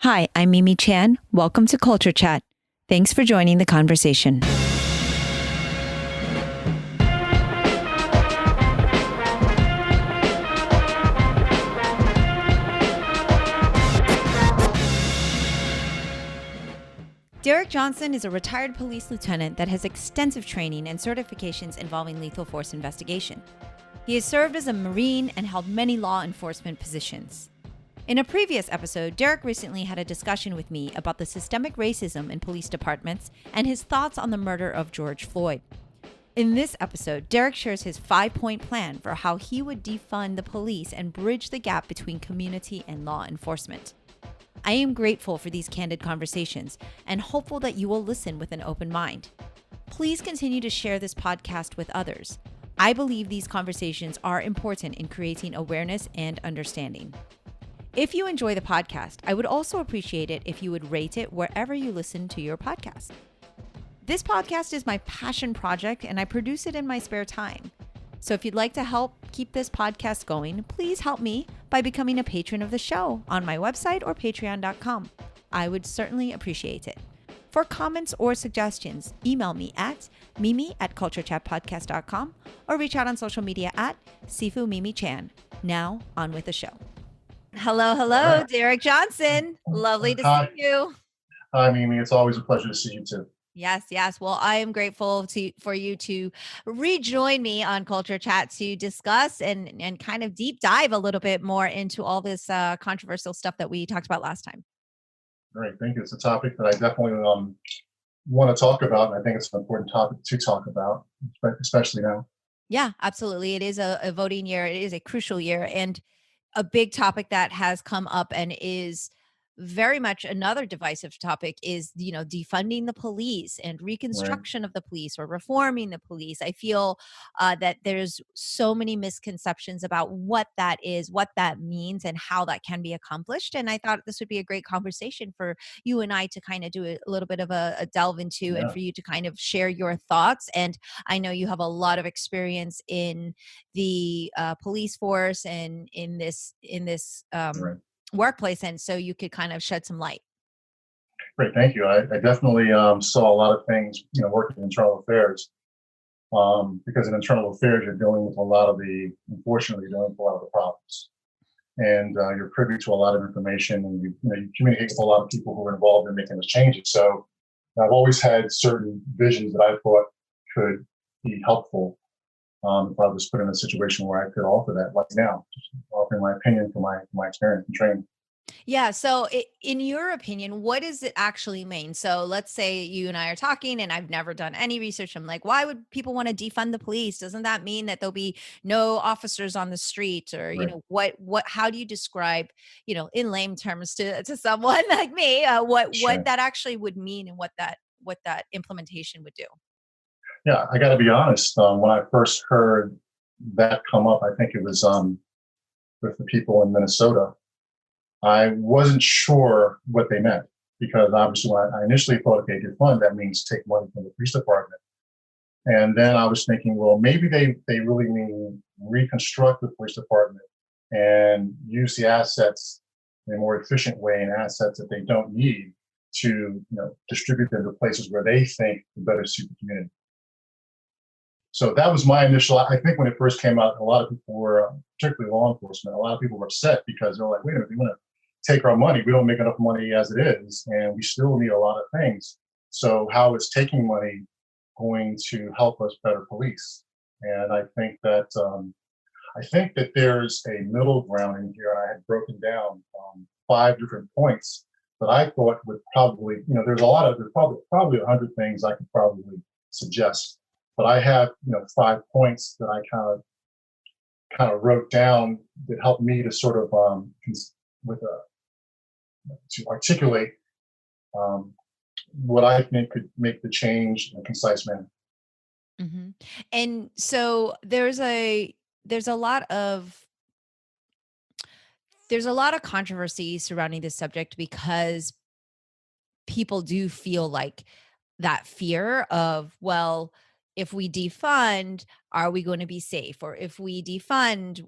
Hi, I'm Mimi Chan. Welcome to Culture Chat. Thanks for joining the conversation. Derek Johnson is a retired police lieutenant that has extensive training and certifications involving lethal force investigation. He has served as a Marine and held many law enforcement positions. In a previous episode, Derek recently had a discussion with me about the systemic racism in police departments and his thoughts on the murder of George Floyd. In this episode, Derek shares his 5-point plan for how he would defund the police and bridge the gap between community and law enforcement. I am grateful for these candid conversations and hopeful that you will listen with an open mind. Please continue to share this podcast with others. I believe these conversations are important in creating awareness and understanding. If you enjoy the podcast, I would also appreciate it if you would rate it wherever you listen to your podcast. This podcast is my passion project and I produce it in my spare time. So if you'd like to help keep this podcast going, please help me by becoming a patron of the show on my website or patreon.com. I would certainly appreciate it. For comments or suggestions, email me at mimi@culturechatpodcast.com or reach out on social media at Sifu Mimi Chan. Now, on with the show. Hello, Right. Derek Johnson. Lovely to Hi. see you. Hi, Mimi. It's always a pleasure to see you too. Yes. Well, I am grateful for you to rejoin me on Culture Chat to discuss and kind of deep dive a little bit more into all this controversial stuff that we talked about last time. Great. Thank you. It's a topic that I definitely want to talk about. And I think it's an important topic to talk about, especially now. Yeah, absolutely. It is a voting year. It is a crucial year. And a big topic that has come up and is very much another divisive topic is, defunding the police and Right. reconstruction of the police or reforming the police. I feel that there's so many misconceptions about what that is, what that means, and how that can be accomplished. And I thought this would be a great conversation for you and I to kind of do a little bit of a delve into and Yeah. for you to kind of share your thoughts. And I know you have a lot of experience in the police force and in this Right. workplace, and so you could kind of shed some light. Great. Thank you. I definitely saw a lot of things, working in internal affairs. Because in internal affairs, you're dealing with unfortunately, you're dealing with a lot of the problems. And you're privy to a lot of information and you communicate with a lot of people who are involved in making the changes. So I've always had certain visions that I thought could be helpful if I was put in a situation where I could offer that, like now, just offering my opinion from my experience and training. Yeah. So, in your opinion, what does it actually mean? So, let's say you and I are talking, and I've never done any research. I'm like, why would people want to defund the police? Doesn't that mean that there'll be no officers on the street? Or, Right. how do you describe, in lame terms to someone like me, what Sure. that actually would mean and what that implementation would do? Yeah, I got to be honest. When I first heard that come up, I think it was with the people in Minnesota. I wasn't sure what they meant because obviously when I initially thought, okay, defund, that means take money from the police department. And then I was thinking, well, maybe they really mean reconstruct the police department and use the assets in a more efficient way and assets that they don't need to distribute them to places where they think will better suit the community. So that was my initial. I think when it first came out, a lot of people were, particularly law enforcement, a lot of people were upset because they're like, wait a minute, they want to take our money. We don't make enough money as it is, and we still need a lot of things. So how is taking money going to help us better police? And I think that there's a middle ground in here, and I had broken down 5 different points that I thought would probably, there's probably 100 things I could probably suggest, but I have 5 points that I kind of wrote down that helped me to sort of with a to articulate um, what I think could make the change in a concise manner. Hmm. And so there's a lot of controversy surrounding this subject because people do feel like that fear of, well, if we defund, are we going to be safe? Or if we defund,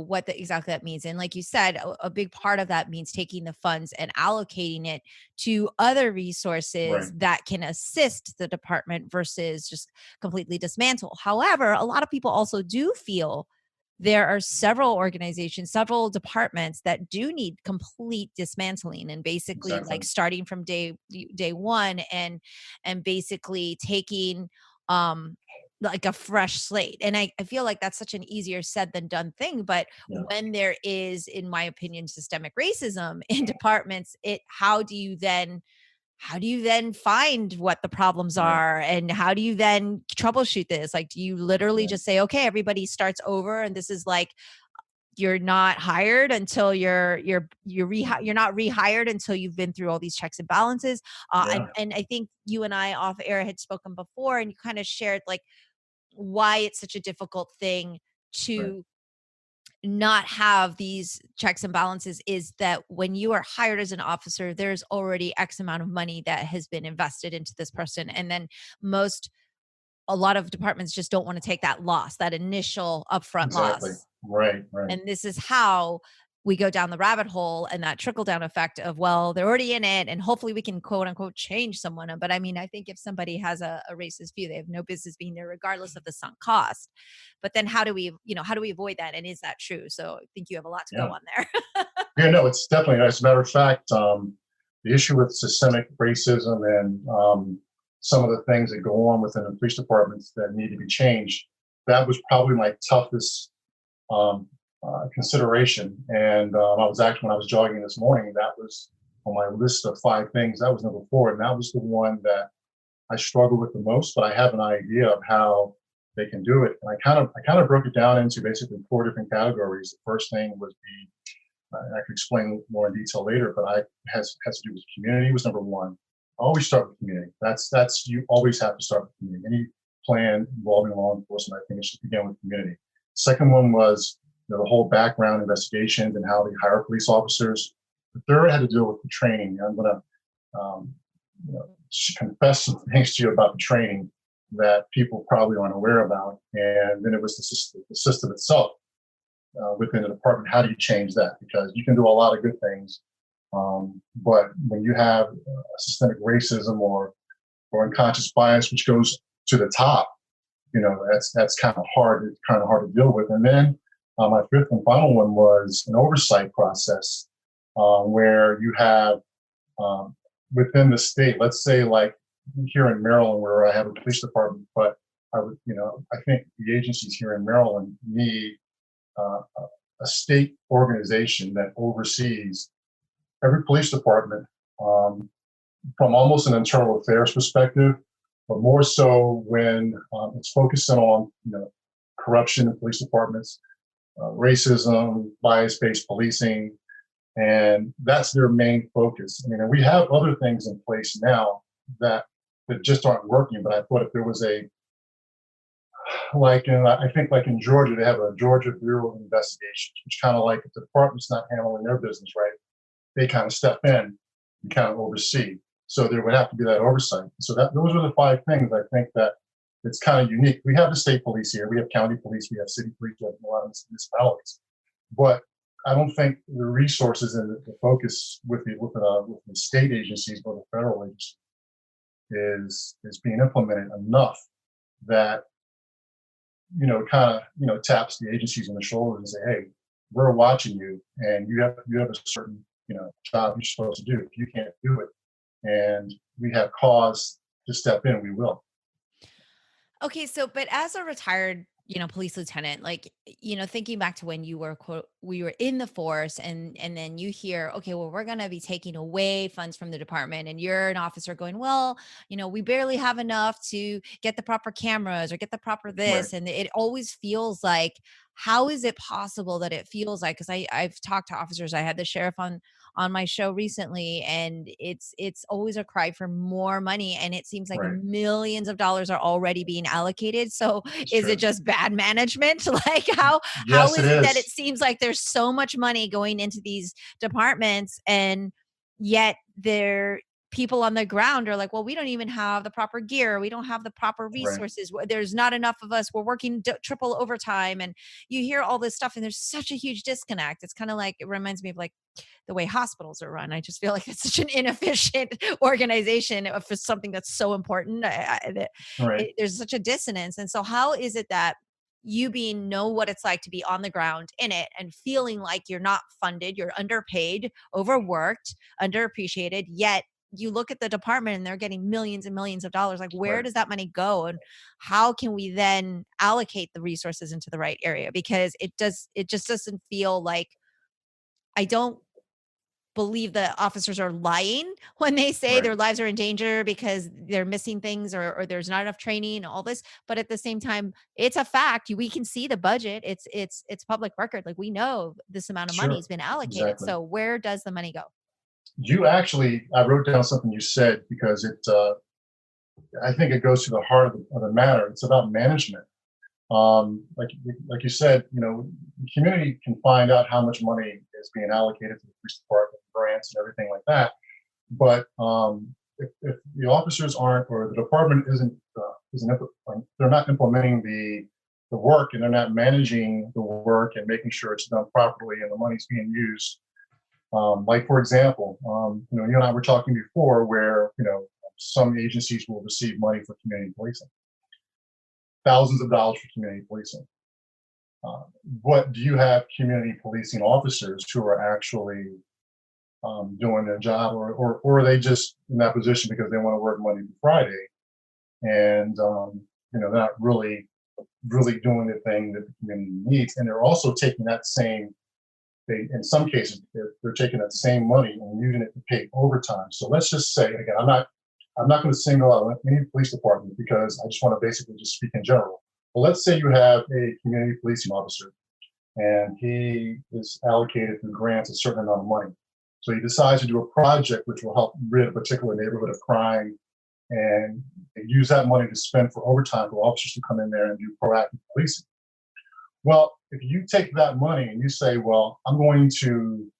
what exactly that means. And like you said, a big part of that means taking the funds and allocating it to other Right. resources that can assist the department versus just completely dismantle. However, a lot of people also do feel there are several organizations, several departments that do need complete dismantling, and basically Exactly. like starting from day one, and basically taking um like a fresh slate. And I feel like that's such an easier said than done thing. But Yeah. when there is, in my opinion, systemic racism in departments, how do you then find what the problems Right. are, and how do you then troubleshoot this? Like, do you literally Right. just say, okay, everybody starts over, and this is like, you're not hired until you're not rehired until you've been through all these checks and balances? Yeah. And I think you and I off air had spoken before, and you kind of shared like why it's such a difficult thing Right. to not have these checks and balances, is that when you are hired as an officer, there's already X amount of money that has been invested into this person. And then a lot of departments just don't want to take that loss, that initial upfront Exactly. loss. Right. Right. And this is how we go down the rabbit hole, and that trickle down effect of, well, they're already in it and hopefully we can quote unquote change someone. But I mean, I think if somebody has a racist view, they have no business being there regardless of the sunk cost. But then how do we avoid that? And is that true? So I think you have a lot to go Yeah. on there. Yeah. No, it's definitely, as a matter of fact, the issue with systemic racism and some of the things that go on within the police departments that need to be changed, that was probably my toughest um, consideration. And I was actually, when I was jogging this morning, that was on my list of 5 things. That was number 4. And that was the one that I struggle with the most, but I have an idea of how they can do it. And I kind of broke it down into basically 4 different categories. The first thing was I could explain more in detail later, but I has to do with community was number 1. I always start with community. That's you always have to start with community. Any plan involving law enforcement, I think it should begin with community. Second one was the whole background investigations and how they hire police officers. The third had to do with the training. I'm going to confess some things to you about the training that people probably aren't aware about. And then it was the system itself within the department. How do you change that? Because you can do a lot of good things, but when you have systemic racism or unconscious bias, which goes to the top, that's kind of hard. It's kind of hard to deal with. And then my 5th and final one was an oversight process where you have um, within the state. Let's say like here in Maryland, where I have a police department, but I think the agencies here in Maryland need uh, a state organization that oversees every police department um, from almost an internal affairs perspective, but more so when it's focusing on corruption in police departments, racism, bias-based policing, and that's their main focus. I mean, and we have other things in place now that just aren't working. But I thought if there was I think like in Georgia, they have a Georgia Bureau of Investigations, which kind of like if the department's not handling their business right, they kind of step in and kind of oversee. So there would have to be that oversight. So those are the 5 things I think that it's kind of unique. We have the state police here, we have county police, we have city police, we have a lot of municipalities, but I don't think the resources and the focus with the state agencies or the federal agencies is being implemented enough that kind of taps the agencies on the shoulder and say, hey, we're watching you, and you have a certain job you're supposed to do. If you can't do it, and we have cause to step in, we will. Okay, so but as a retired, police lieutenant, like, thinking back to when you were we were in the force, and then you hear, okay, well, we're going to be taking away funds from the department, and you're an officer going, well, we barely have enough to get the proper cameras or get the proper Right, this, and it always feels like, how is it possible that it feels like, because I've talked to officers, I had the sheriff on my show recently, and it's always a cry for more money, and it seems like right. millions of dollars are already being allocated. So It's is it true. just bad management? Like, how Yes, it is it that it is. seems like there's so much money going into these departments, and yet people on the ground are like, well, we don't even have the proper gear. We don't have the proper Right. resources. There's not enough of us. We're working triple overtime. And you hear all this stuff, and there's such a huge disconnect. It's kind of like, it reminds me of like the way hospitals are run. I just feel like it's such an inefficient organization for something that's so important. Right. There's such a dissonance. And so, how is it that you being know what it's like to be on the ground in it and feeling like you're not funded, you're underpaid, overworked, underappreciated, yet you look at the department and they're getting millions and millions of dollars. Like, where Right. does that money go? And how can we then allocate the resources into the right area? Because it just doesn't feel like, I don't believe the officers are lying when they say Right. their lives are in danger because they're missing things, or there's not enough training, all this. But at the same time, it's a fact. We can see the budget. It's public record. Like, we know this amount of money has Sure. been allocated. Exactly. So where does the money go? You actually, I wrote down something you said because I think it goes to the heart of the matter. It's about management. Like you said, the community can find out how much money is being allocated to the police department, grants, and everything like that. But if the officers aren't, or the department they're not implementing the work, and they're not managing the work and making sure it's done properly and the money's being used. Like for example, you and I were talking before, where some agencies will receive money for community policing, thousands of dollars for community policing. Uh, what do you have community policing officers who are actually doing their job, or are they just in that position because they want to work Monday to Friday, and they're not really doing the thing that the community needs, and they're also taking that same. They, in some cases, they're taking that same money and using it to pay overtime. So let's just say, again, I'm not going to single out any police department because I just want to basically just speak in general. Well, let's say you have a community policing officer and he is allocated through grants a certain amount of money. So he decides to do a project which will help rid a particular neighborhood of crime, and use that money to spend for overtime for officers to come in there and do proactive policing. Well, if you take that money and you say, well, I'm going to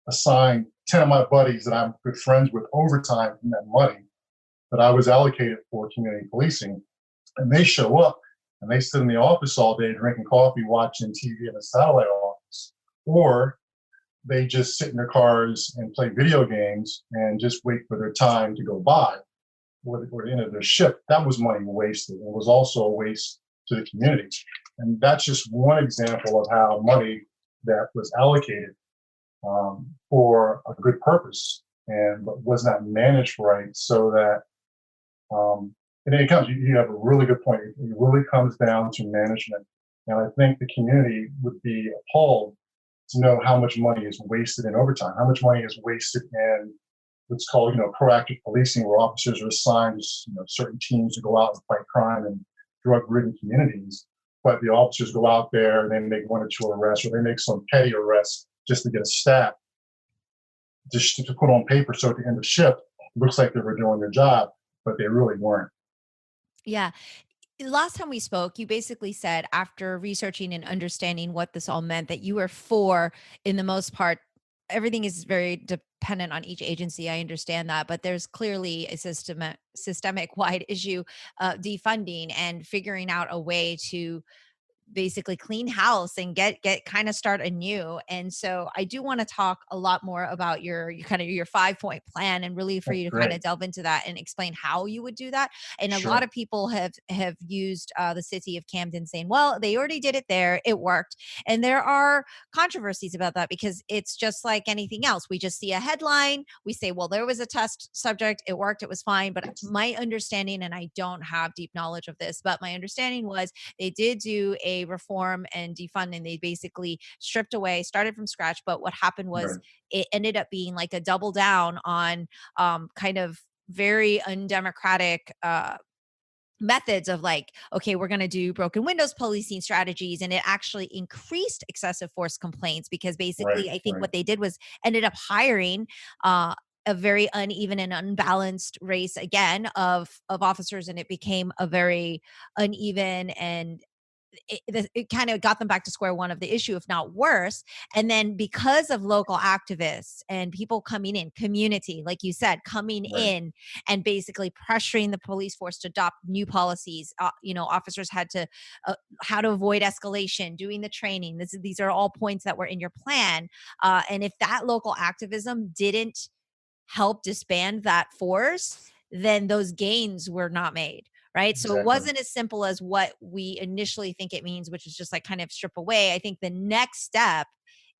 assign 10 of my buddies that I'm good friends with overtime from that money that I was allocated for community policing, and they show up and they sit in the office all day drinking coffee, watching TV in a satellite office, or they just sit in their cars and play video games and just wait for their time to go by, or the end of their shift, that was money wasted. It was also a waste to the community. And that's just one example of how money that was allocated for a good purpose and but was not managed right, so that and then it comes, you have a really good point. It really comes down to management. And I think the community would be appalled to know how much money is wasted in overtime, how much money is wasted in what's called, proactive policing, where officers are assigned to certain teams to go out and fight crime in drug-ridden communities. But the officers go out there and they make one or two arrests, or they make some petty arrests just to get a stat, just to put on paper. So at the end of shift, it looks like they were doing their job, but they really weren't. Yeah. Last time we spoke, you basically said, after researching and understanding what this all meant, that you were for, in the most part, everything is very dependent on each agency. I understand that, but there's clearly a systemic wide issue, defunding and figuring out a way to basically clean house and get kind of start anew. And so I do want to talk a lot more about your kind of your 5 point plan, and really for That's you to kind of great. delve into that and explain how you would do that. And a lot Sure. of people have used the city of Camden, saying, well, they already did it there, it worked. And there are controversies about that, because it's just like anything else. We just see a headline, we say, well, there was a test subject, it worked, it was fine. But my understanding, and I don't have deep knowledge of this, but my understanding was they did do a reform and defund, and they basically stripped away, started from scratch. But what happened was, Right. it ended up being like a double down on kind of very undemocratic methods of like, okay, we're going to do broken windows policing strategies. And it actually increased excessive force complaints, because Right. basically I think Right. what they did was ended up hiring a very uneven and unbalanced race again of officers, and it became a very uneven and it kind of got them back to square one of the issue, if not worse. And then because of local activists and people coming in, community, like you said, coming Right. in and basically pressuring the police force to adopt new policies, officers had to, how to avoid escalation, doing the training. These are all points that were in your plan. And if that local activism didn't help disband that force, then those gains were not made. Right. So it Exactly. wasn't as simple as what we initially think it means, which is just like kind of strip away. I think the next step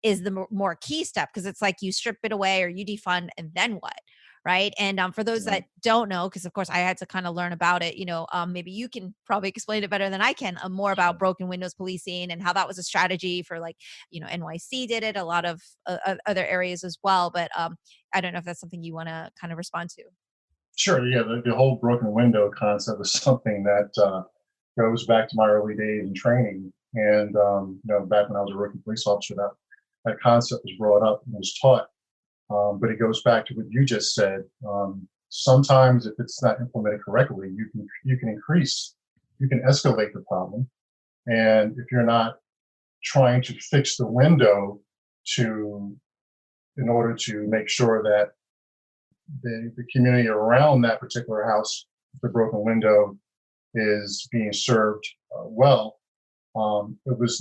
is the more key step, because it's like you strip it away or you defund and then what? Right. And for those Right. that don't know, because of course I had to kind of learn about it, maybe you can probably explain it better than I can, more about Sure. broken windows policing and how that was a strategy for, like, NYC did it, a lot of other areas as well. But I don't know if that's something you want to kind of respond to. Sure. Yeah. The whole broken window concept was something that goes back to my early days in training. And, back when I was a rookie police officer, that concept was brought up and was taught. But it goes back to what you just said. Sometimes, if it's not implemented correctly, you can escalate the problem. And if you're not trying to fix the window to in order to make sure that the community around that particular house, the broken window, is being served well, it was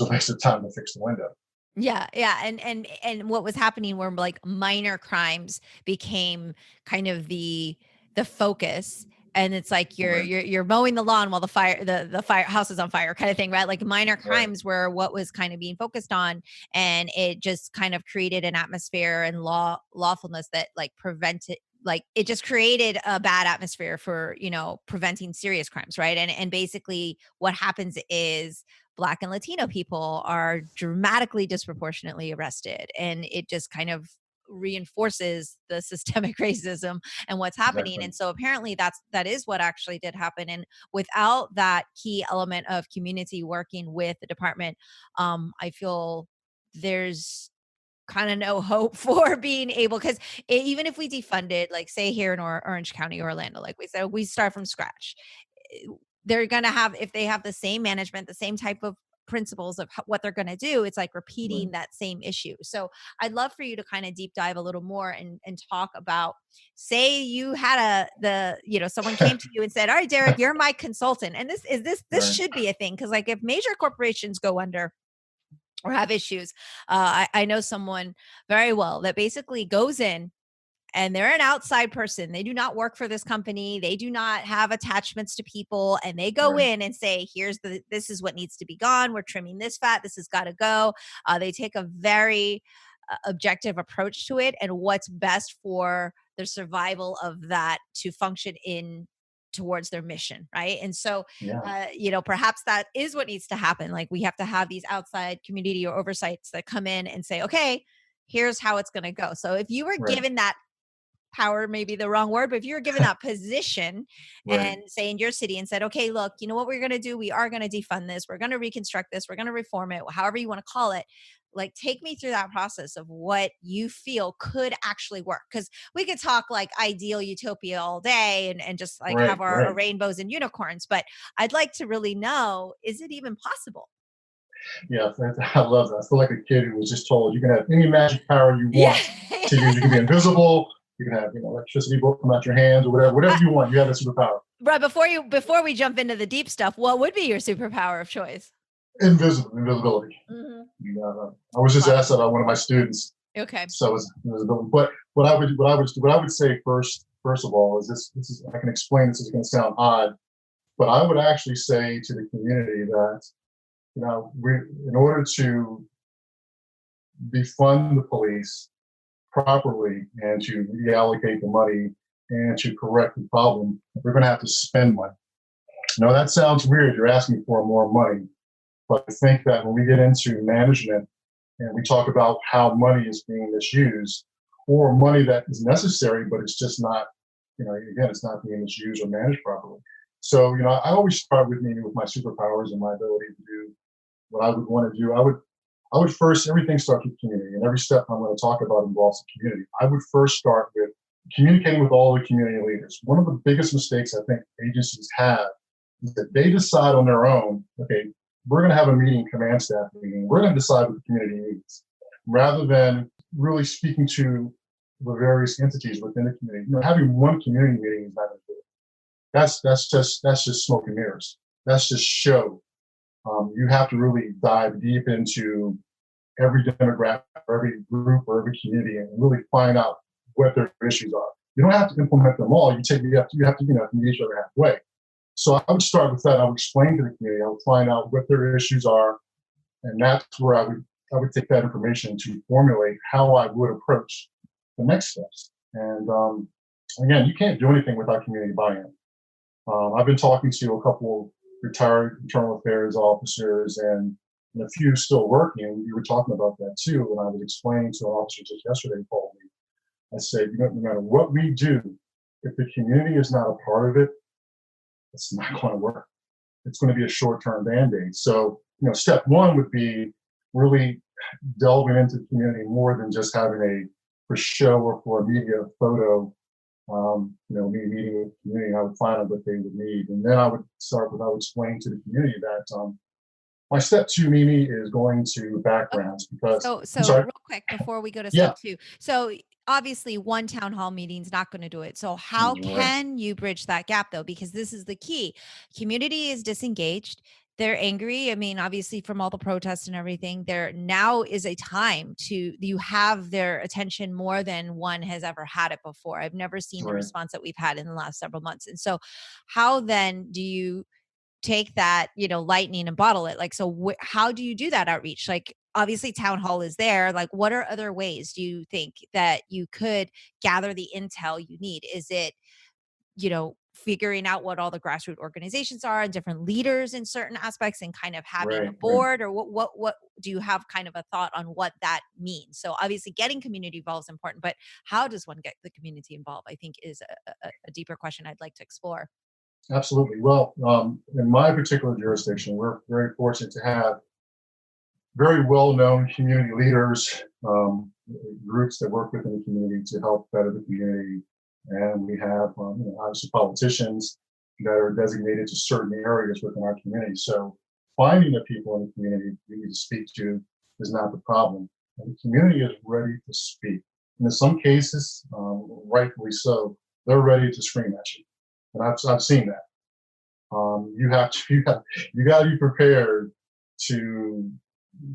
a waste of time to fix the window. Yeah, yeah, and what was happening were, like, minor crimes became kind of the focus, and it's like Right. you're mowing the lawn while the fire house is on fire, kind of thing, right? Like, minor Right. crimes were what was kind of being focused on, and it just kind of created an atmosphere and lawfulness that, like, prevented, like, it just created a bad atmosphere for, preventing serious crimes, right? And basically what happens is Black and Latino people are dramatically disproportionately arrested. And it just kind of reinforces the systemic racism and what's happening. Exactly. And so apparently that is what actually did happen. And without that key element of community working with the department, I feel there's kind of no hope for being able, because even if we defunded, like, say here in Orange County, Orlando, like we said, we start from scratch. They're going to have, if they have the same management, the same type of principles of what they're going to do, it's like Right. repeating that same issue. So I'd love for you to kind of deep dive a little more and talk about, say you had someone came to you and said, all right, Derek, you're my consultant, and this Right. should be a thing, because, like, if major corporations go under or have issues, I know someone very well that basically goes in, and they're an outside person. They do not work for this company. They do not have attachments to people. And they go Right. in and say, this is what needs to be gone. We're trimming this fat. This has got to go. They take a very objective approach to it and what's best for the survival of that to function in towards their mission, right? And so Yeah. perhaps that is what needs to happen. Like, we have to have these outside community or oversights that come in and say, okay, here's how it's going to go. So if you were Right. given that power, maybe the wrong word, but if you were given that position Right. and, say, in your city, and said, okay, look, you know what we're going to do? We are going to defund this. We're going to reconstruct this. We're going to reform it, however you want to call it. Like, take me through that process of what you feel could actually work. Because we could talk like ideal utopia all day and just like Right. have our Right. rainbows and unicorns. But I'd like to really know, is it even possible? Yeah, I love that. I feel like a kid who was just told you can have any magic power you Yeah. want to use. You can be invisible. You can have electricity come out your hands or whatever Uh, you want. You have that superpower. right. Before we jump into the deep stuff, what would be your superpower of choice? Invisibility. Hmm. I was just Love asked that by one of my students, it. Okay. so it's invisibility. But what I would say first of all is this is I can explain this is going to sound odd, but I would actually say to the community that we in order to defund the police properly and to reallocate the money and to correct the problem, we're going to have to spend money. That sounds weird. You're asking for more money. But I think that when we get into management and we talk about how money is being misused or money that is necessary, but it's just not, again, it's not being misused or managed properly. So, I always start with maybe with my superpowers and my ability to do what I would want to do. I would first, everything starts with community, and every step I'm going to talk about involves the community. I would first start with communicating with all the community leaders. One of the biggest mistakes I think agencies have that they decide on their own, okay, we're going to have a meeting, command staff meeting. We're going to decide what the community needs, rather than really speaking to the various entities within the community. Having one community meeting is not going to do it. That's just smoke and mirrors. That's just show. You have to really dive deep into every demographic, every group, or every community, and really find out what their issues are. You don't have to implement them all. You have to meet each other halfway. So I would start with that. I would explain to the community. I would find out what their issues are, and that's where I would take that information to formulate how I would approach the next steps. And again, you can't do anything without community buy-in. I've been talking to a couple retired internal affairs officers and a few still working. We were talking about that too. When I was explaining to an officer just yesterday, called me, I said, no matter what we do, if the community is not a part of it, it's not going to work. It's going to be a short-term band-aid. So, step one would be really delving into the community more than just having a for show or for a media photo. Me meeting with the community, I would find out what they would need, and then I would explain to the community that my step two, Mimi, is going to backgrounds because. So real quick before we go to Yeah. step two. So obviously one town hall meeting is not going to do it. So how Right. can you bridge that gap though? Because this is the key. Community is disengaged. They're angry. I mean, obviously from all the protests and everything, there now is a time you have their attention more than one has ever had it before. I've never seen the Right. response that we've had in the last several months. And so how then do you take that, lightning and bottle it? Like, so how do you do that outreach? Like, obviously town hall is there. Like, what are other ways do you think that you could gather the intel you need? Is it, figuring out what all the grassroots organizations are and different leaders in certain aspects and kind of having a Right. board, or what do you have kind of a thought on what that means? So obviously getting community involved is important, but how does one get the community involved, I think is a deeper question I'd like to explore. Absolutely. Well, in my particular jurisdiction, we're very fortunate to have very well-known community leaders, groups that work within the community to help better the community. And we have, obviously, politicians that are designated to certain areas within our community. So finding the people in the community we need to speak to is not the problem. And the community is ready to speak. And in some cases, rightfully so, they're ready to scream at you. And I've seen that. You got to be prepared to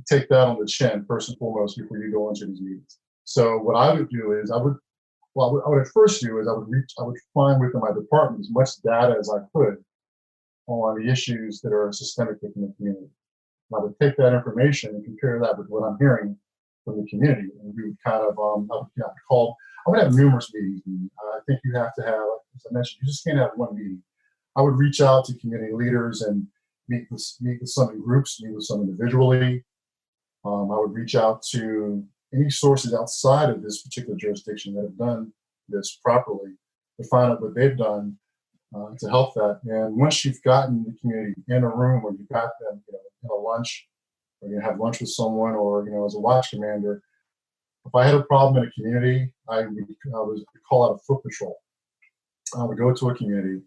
take that on the chin first and foremost before you go into these meetings. So what I would do is I would at first do is I would find within my department as much data as I could on the issues that are systemic within the community. And I would take that information and compare that with what I'm hearing from the community, and we would kind of I would have numerous meetings. I think you have to have, as I mentioned, you just can't have one meeting. I would reach out to community leaders and meet with some in groups, meet with some individually. I would reach out to any sources outside of this particular jurisdiction that have done this properly to find out what they've done to help that. And once you've gotten the community in a room, or you've got them, in a lunch, or you have lunch with someone, or as a watch commander, if I had a problem in a community, I would call out a foot patrol. I would go to a community,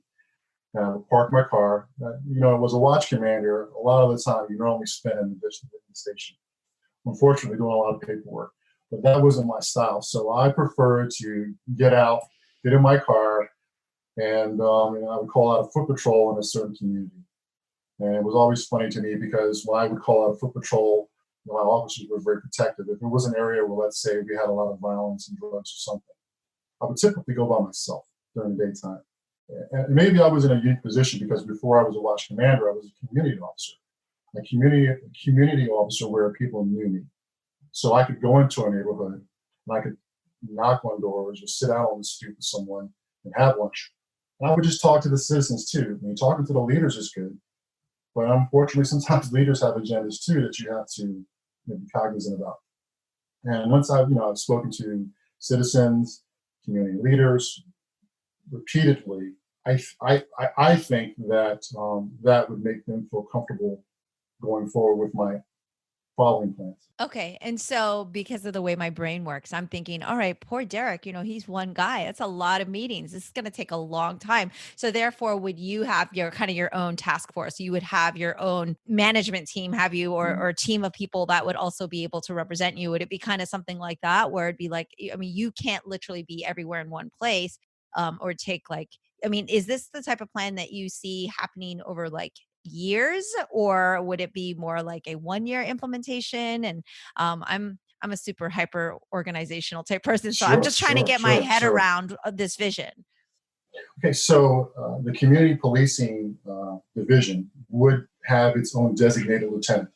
and I would park my car. As a watch commander, a lot of the time you normally spend in the station. Unfortunately, doing a lot of paperwork, but that wasn't my style. So I prefer to get out, get in my car, and I would call out a foot patrol in a certain community. And it was always funny to me because when I would call out a foot patrol, my officers were very protective. If it was an area where, let's say, we had a lot of violence and drugs or something, I would typically go by myself during the daytime. And maybe I was in a unique position because before I was a watch commander, I was a community officer. A community officer where people knew me. So I could go into a neighborhood and I could knock on doors or sit out on the stoop with someone and have lunch. And I would just talk to the citizens too. I mean, talking to the leaders is good, but unfortunately, sometimes leaders have agendas too that you have to be cognizant about. And once I've spoken to citizens, community leaders repeatedly, I think that that would make them feel comfortable going forward with my following plans. Okay. And so because of the way my brain works, I'm thinking, all right, poor Derek, he's one guy. That's a lot of meetings. This is going to take a long time. So therefore, would you have your kind of your own task force? You would have your own management team, have you, or team of people that would also be able to represent you? Would it be kind of something like that where it'd be like, I mean, you can't literally be everywhere in one place, or take like, I mean, is this the type of plan that you see happening over like years, or would it be more like a 1 year implementation? And I'm a super hyper organizational type person, so I'm Sure, just trying to sure, get my sure, head sure. around this vision. Okay, so the community policing division would have its own designated lieutenant.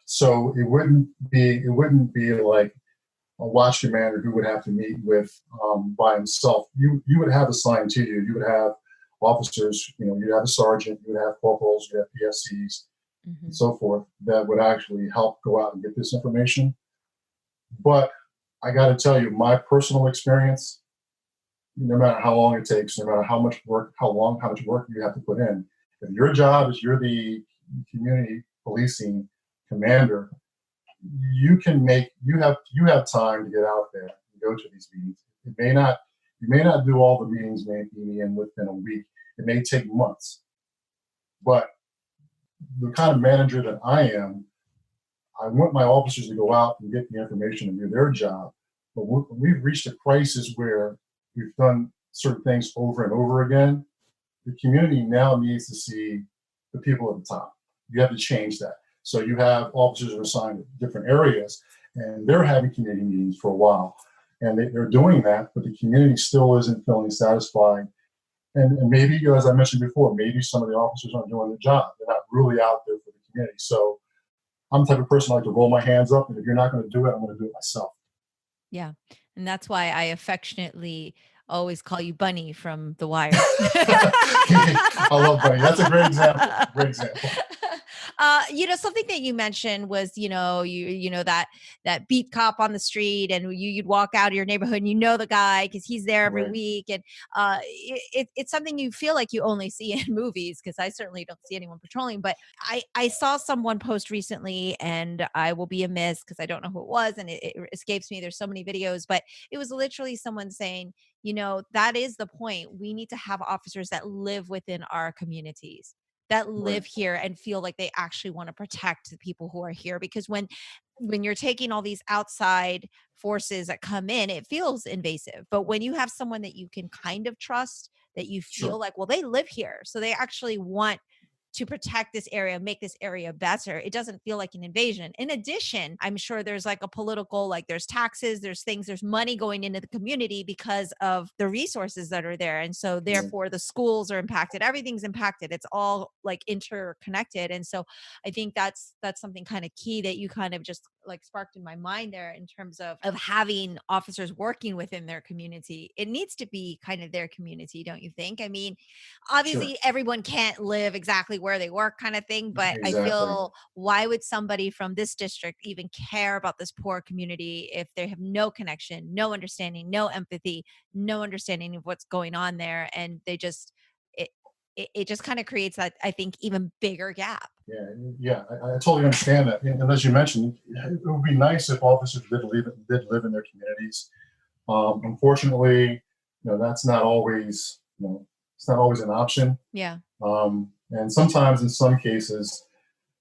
So it wouldn't be like a watch commander who would have to meet with by himself. You would have assigned to you. You would have officers. You'd have a sergeant. You would have corporals. You would have PSCs and Hmm. so forth that would actually help go out and get this information. But I got to tell you, my personal experience, no matter how long it takes, no matter how much work you have to put in, if your job is you're the community policing commander, you have time to get out there and go to these meetings. You may not do all the meetings maybe in within a week. It may take months. But the kind of manager that I am, I want my officers to go out and get the information and do their job. But when we've reached a crisis where we've done certain things over and over again, the community now needs to see the people at the top. You have to change that. So you have officers who are assigned to different areas, and they're having community meetings for a while. And they're doing that, but the community still isn't feeling satisfied. And maybe, as I mentioned before, maybe some of the officers aren't doing their job. They're not really out there for the community. So I'm the type of person I like to roll my hands up, and if you're not going to do it, I'm going to do it myself. Yeah. And that's why I affectionately always call you Bunny from The Wire. I love Bunny. That's a great example. Great example. Something that you mentioned was, that beat cop on the street, and you'd walk out of your neighborhood and the guy because he's there every Right. week, and it's something you feel like you only see in movies, because I certainly don't see anyone patrolling. But I saw someone post recently, and I will be amiss because I don't know who it was, and it escapes me. There's so many videos, but it was literally someone saying, that is the point. We need to have officers that live within our communities, that Right. live here and feel like they actually want to protect the people who are here. Because when you're taking all these outside forces that come in, it feels invasive. But when you have someone that you can kind of trust, that you feel Sure. like, well, they live here, so they actually want to protect this area, make this area better, it doesn't feel like an invasion. In addition, I'm sure there's like a political, like there's taxes, there's things, there's money going into the community because of the resources that are there. And so Right. therefore the schools are impacted, everything's impacted. It's all like interconnected. And so I think that's something kind of key that you kind of just like sparked in my mind there, in terms of having officers working within their community. It needs to be kind of their community, don't you think? I mean, Sure. obviously everyone can't live exactly where they work, kind of thing, but I Exactly. feel, why would somebody from this district even care about this poor community if they have no connection, no understanding, no empathy, no understanding of what's going on there? And they just it it just kind of creates that, I think, even bigger gap. Yeah, yeah, I totally understand that. And as you mentioned, it would be nice if officers did live in their communities. Unfortunately, that's not always, it's not always an option. Yeah. And sometimes, in some cases,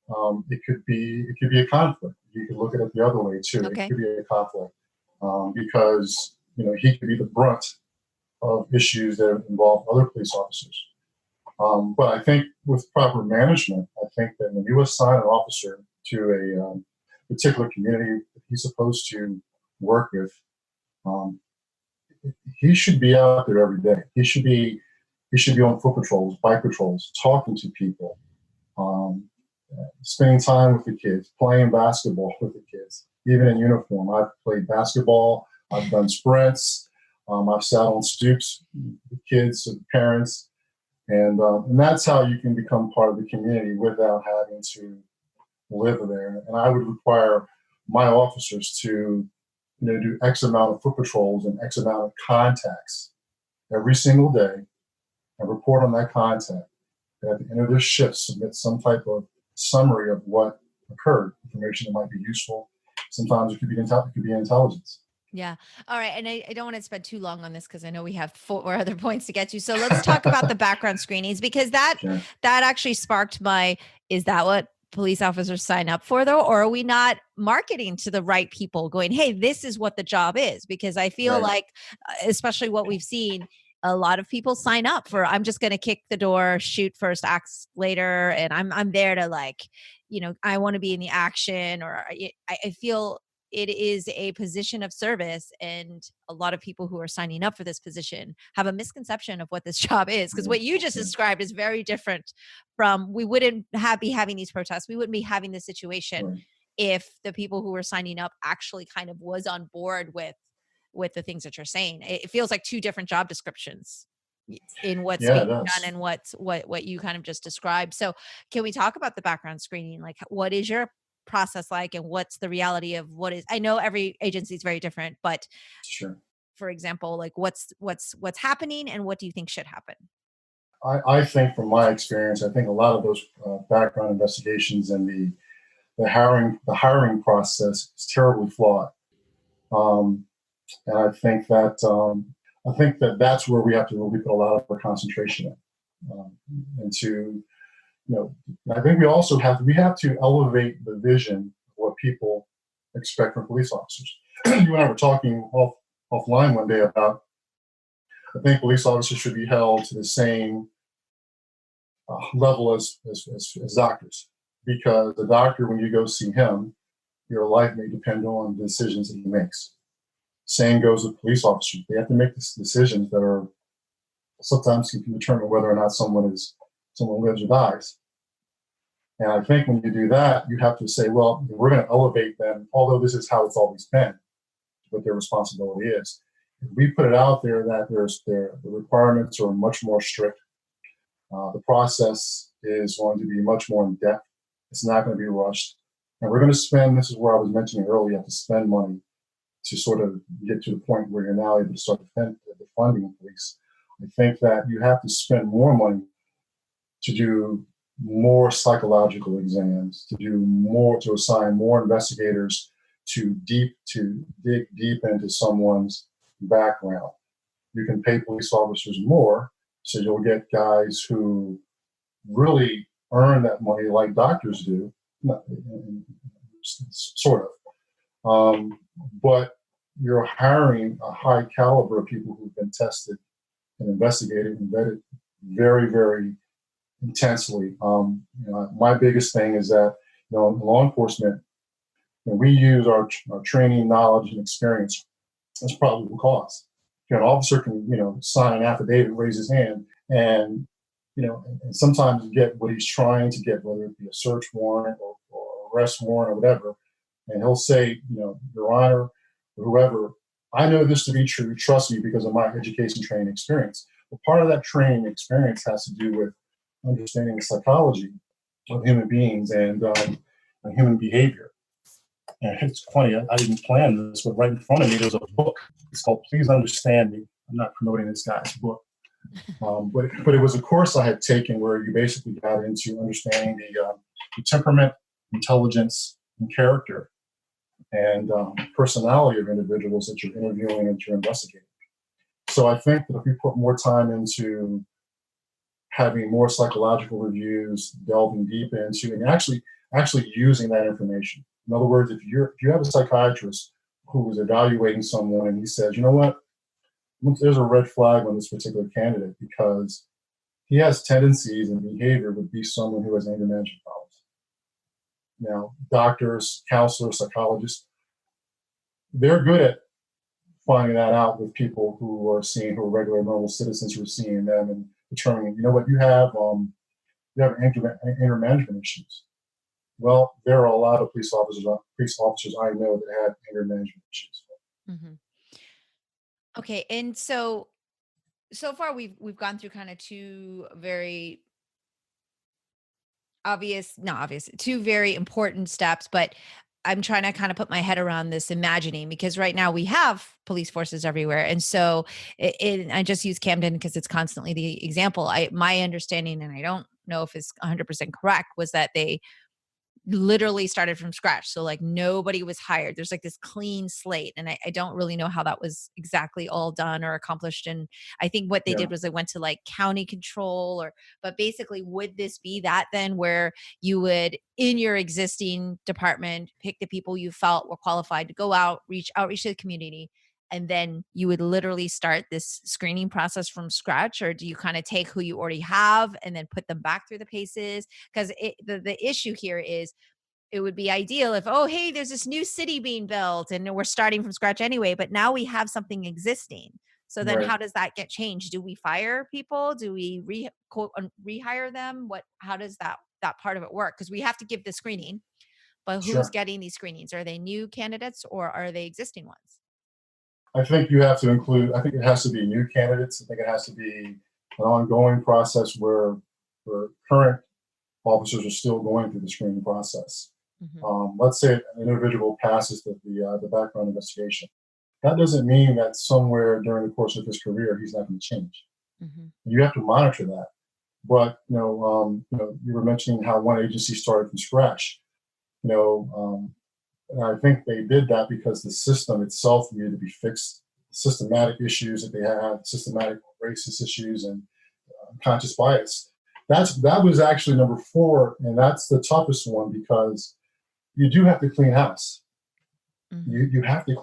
it could be a conflict. You could look at it the other way too. It Okay. could be a conflict because he could be the brunt of issues that involve other police officers. But I think with proper management, I think that when you assign an officer to a particular community that he's supposed to work with, um, he should be out there every day. He should be on foot patrols, bike patrols, talking to people, um, spending time with the kids, playing basketball with the kids, even in uniform. I've played basketball. I've done sprints. I've sat on stoops with kids and parents, and that's how you can become part of the community without having to live there. And I would require my officers to, do X amount of foot patrols and X amount of contacts every single day and report on that contact. And at the end of their shift, submit some type of summary of what occurred, information that might be useful. Sometimes it could be intelligence. Yeah. All right. And I don't want to spend too long on this because I know we have 4 other points to get to. So let's talk about the background screenings, because Sure. that actually sparked is that what police officers sign up for though? Or are we not marketing to the right people going, hey, this is what the job is? Because I feel Right. like, especially what we've seen, a lot of people sign up for, I'm just going to kick the door, shoot first, act later. And I'm there to I want to be in the action, or I feel it is a position of service, and a lot of people who are signing up for this position have a misconception of what this job is, because Yeah. what you just described is very different from, we wouldn't be having these protests, we wouldn't be having this situation Right. if the people who were signing up actually kind of was on board with the things that you're saying. It feels like 2 different job descriptions in what's Yeah, being it done does. and what you kind of just described. So can we talk about the background screening? Like, what is your process like, and what's the reality of what is, I know every agency is very different, but Sure. for example, like what's happening and what do you think should happen? I think from my experience, I think a lot of those background investigations and the hiring process is terribly flawed. Um, and I think that that's where we have to really put a lot of our concentration into. You know, I think we have to elevate the vision of what people expect from police officers. You and I were talking offline one day about, I think police officers should be held to the same level as doctors, because the doctor, when you go see him, your life may depend on the decisions that he makes. Same goes with police officers. They have to make these decisions that are sometimes can determine whether or not someone lives or dies. And I think when you do that, you have to say, well, we're going to elevate them, although this is how it's always been, what their responsibility is. If we put it out there that the requirements are much more strict, the process is going to be much more in depth. It's not going to be rushed. And we're going to spend, this is where I was mentioning earlier, you have to spend money to sort of get to the point where you're now able to start defunding police. I think that you have to spend more money to do more psychological exams, to assign more investigators to dig deep into someone's background. You can pay police officers more, so you'll get guys who really earn that money like doctors do, sort of. But you're hiring a high caliber of people who've been tested and investigated and vetted very, very intensely. My biggest thing is that, in law enforcement, we use our training, knowledge, and experience as probable cause. An officer can, sign an affidavit, raise his hand, and and sometimes get what he's trying to get, whether it be a search warrant or arrest warrant or whatever, and he'll say, Your Honor, or whoever, I know this to be true. Trust me because of my education, training, experience. But part of that training experience has to do with understanding the psychology of human beings and human behavior. And it's funny, I didn't plan this, but right in front of me, there's a book. It's called Please Understand Me. I'm not promoting this guy's book. But it was a course I had taken where you basically got into understanding the temperament, intelligence, and character and personality of individuals that you're interviewing and you're investigating. So I think that if we put more time into having more psychological reviews, delving deep into, and actually using that information. In other words, if you have a psychiatrist who is evaluating someone and he says, you know what, there's a red flag on this particular candidate because he has tendencies and behavior would be someone who has anger management problems. Now, doctors, counselors, psychologists, they're good at finding that out with people who are regular normal citizens who are seeing them and determining, you have anger management issues. Well, there are a lot of police officers I know that have anger management issues. Mm-hmm. Okay, and so far we've gone through kind of two very not obvious, two very important steps, but I'm trying to kind of put my head around this imagining, because right now we have police forces everywhere. And so I just use Camden because it's constantly the example. My understanding, and I don't know if it's 100% correct, was that literally started from scratch. So like nobody was hired. There's like this clean slate. And I don't really know how that was exactly all done or accomplished. And I think what they Yeah, did was they went to like county control or, but basically, would this be that then where you would in your existing department pick the people you felt were qualified to go out, outreach to the community, and then you would literally start this screening process from scratch? Or do you kind of take who you already have and then put them back through the paces? Because the issue here is it would be ideal if, oh, hey, there's this new city being built and we're starting from scratch anyway, but now we have something existing. So then right. how does that get changed? Do we fire people? Do we rehire them? How does that part of it work? Because we have to give the screening, but who's Sure. getting these screenings? Are they new candidates or are they existing ones? I think you have to include, I think it has to be new candidates. I think it has to be an ongoing process where current officers are still going through the screening process. Hmm. Let's say an individual passes the background investigation. That doesn't mean that somewhere during the course of his career he's not going to change. Hmm. You have to monitor that. But you were mentioning how one agency started from scratch. You know, and I think they did that because the system itself needed to be fixed. Systematic issues that they had, systematic racist issues, and conscious bias. That was actually number four, and that's the toughest one because you do have to clean house. Hmm. You have to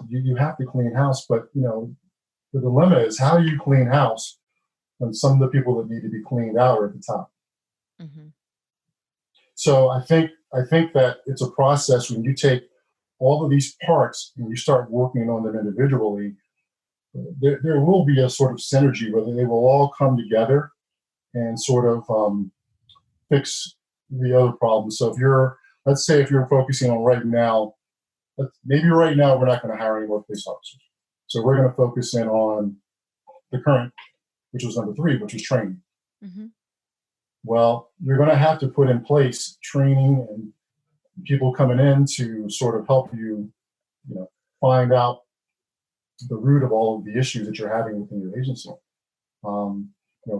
clean house, but the dilemma is how do you clean house when some of the people that need to be cleaned out are at the top. Hmm. So I think that it's a process when you take all of these parts and you start working on them individually. There will be a sort of synergy where they will all come together and sort of fix the other problems. So let's say if you're focusing on right now, maybe right now we're not going to hire any more police officers. So we're going to focus in on the current, which was number three, which was training. Hmm. Well, you're going to have to put in place training and people coming in to sort of help find out the root of all of the issues that you're having within your agency.